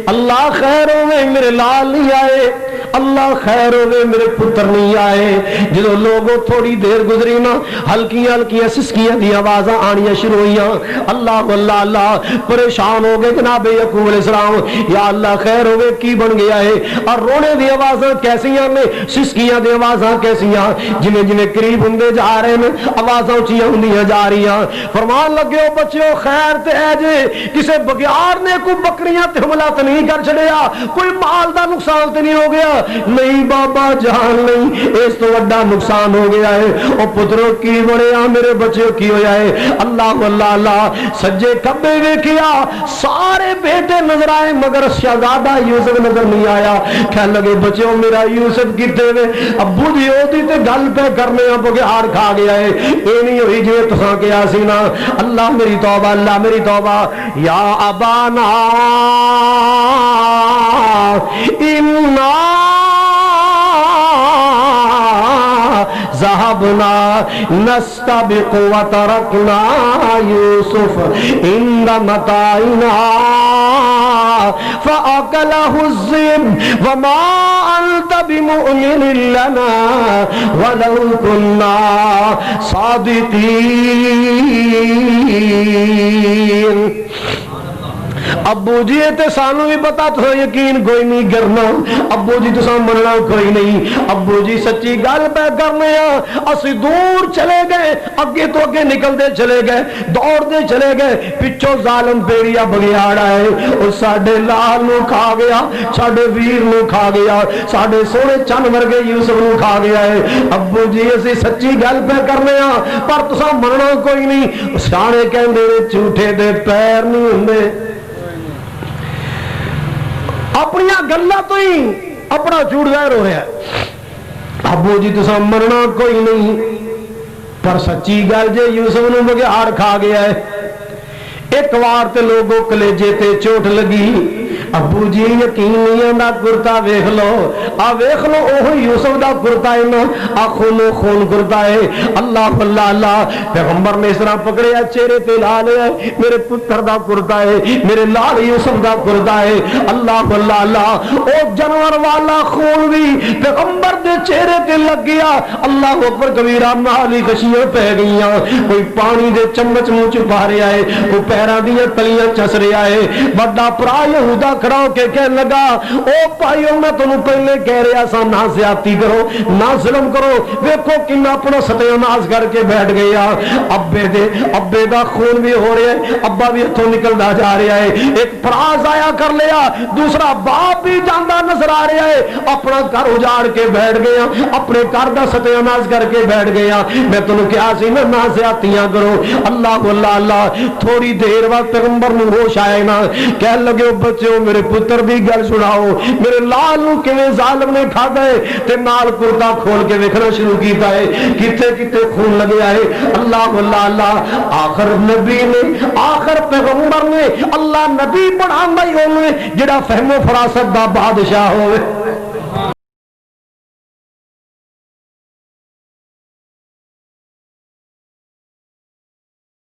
اللہ خیر ہوئے میرے لال نہیں آئے اللہ خیر ہوئے میرے پتر نہیں آئے جدو لوگوں تھوڑی دیر گزری نا ہلکیاں ہلکیاں سسکیاں دی آوازاں آنیاں شروع ہوئیاں اللہ اللہ اللہ پریشان ہو گئے جناب یعقوب علیہ السلام یا اللہ خیر ہوئے کی بن گیا ہے اور رونے دی آوازاں کیسیاں نے سسکیاں دی آوازاں کیسیاں جنہیں جنہیں قریب ہندے جا رہے ہیں آوازاں اچھیاں ہندیاں جا رہی ہیں فرمان لگے ہو بچیو خیر تے ہے جے کسے بگیار نے کوئی بکریاں تے حملہ تے نہیں کر چھڑیا کوئی مال دا نقصان تے نہیں ہو گیا نہیں بابا جان نہیں اس تو بڑا نقصان ہو گیا ہے او پترو کی بڑیا میرے بچوں کی ہویا ہے اللہ اللہ اللہ سجے کبے ویکھیا سارے بیٹے نظر آئے مگر شہزادہ یوسف نظر نہیں آیا کہنے لگے بچوں میرا یوسف کتے وے ابو جی ہوتی تے گل پہ کرنے اب بگیار کھا گیا ہے اے نہیں ہوئی جو تساں کیا سی نا اللہ میری توبہ اللہ میری توبہ یا ابانا انا ذهبنا نستبق وتركنا يوسف عند متاعنا فأكله الذئب وما أنت بمؤمن لنا ولو كنا صادقين ابو جی تے سانو بھی پتا تو یقین کوئی نہیں کرنا ابو جی تو سان مننا کوئی نہیں ابو جی سچی گل پہ کرنے ہیں اسی دور چلے گئے اگے تو اگے نکلتے چلے گئے دوڑتے چلے گئے پچھو ظالم پیڑیا بگیاڑا ہے اور ساڑھے لال نو کھا گیا ساڑھے ویر نو کھا گیا ساڑھے سونے چند ورگے یوسف نو کھا گیا ہے ابو جی اسی سچی گل پہ کرنے ہیں پر تو سان مننا کوئی نہیں ساڑھے کہندے جھوٹے دے پیر نہیں ہوندے اپنی گلا تو ہی اپنا جھوٹ ظاہر ہو رہا ہے ابو جی تو مننا کوئی نہیں پر سچی گل جے یوسف نو بگیار کھا گیا ہے ایک وار تے لوگوں کلیجے تے چوٹ لگی ابو جی یقینیاں دا کرتا ویکھ لو آ ویکھ لو اوہ یوسف دا کرتا ہے نا آ خونو خون کرتا ہے اللہ اللہ اللہ پیغمبر نے اس طرح پکڑیا چہرے تے لا لیا میرے پتر دا کرتا ہے میرے لال یوسف دا کرتا ہے اللہ اللہ اللہ او جانور والا خون بھی پیغمبر دے چہرے تے لگ گیا اللہ اکبر کبیرہ نالی کشیاں پہ گئیاں کوئی پانی دے چمچ منہ چ پا رہا ہے کوئی پیراں دیاں تلیاں چس رہا ہے بڑا پرا یہودا کھڑا ہو کے کہنے لگا او بھائیو میں تانوں پہلے کہہ رہا سا نہ زیادتی کرو نہ ظلم کرو ویکھو کنا اپنا ستیہ ناز کر کے بیٹھ گیا ابے دا خون بھی ہو رہا ہے ابا بھی ہتھوں نکلدا جا رہا ہے ایک پرا ضائع کر لیا دوسرا باپ بھی جاندا نظر آ رہا ہے اپنا گھر اجاڑ کے بیٹھ گیا اپنے گھر دا ستیہ ناز کر کے بیٹھ گیا میں تانوں کہا سی نہ زیادتیاں کرو اللہ اللہ اللہ تھوڑی دیر بعد پیغمبر نو ہوش آئے نا کہہ لگے بچوں میرے پتر دی گل سناؤ میرے لال نو کیویں ظالم نے کھادا ہے تے نال کرتا کھول کے ویکھنا شروع کیتا ہے کتے کتے خون لگیا ہے اللہ اللہ اللہ آخر نبی نے آخر پیغمبر نے اللہ نبی بنانا ہی ہوے جڑا فہم و فراست دا بادشاہ ہوے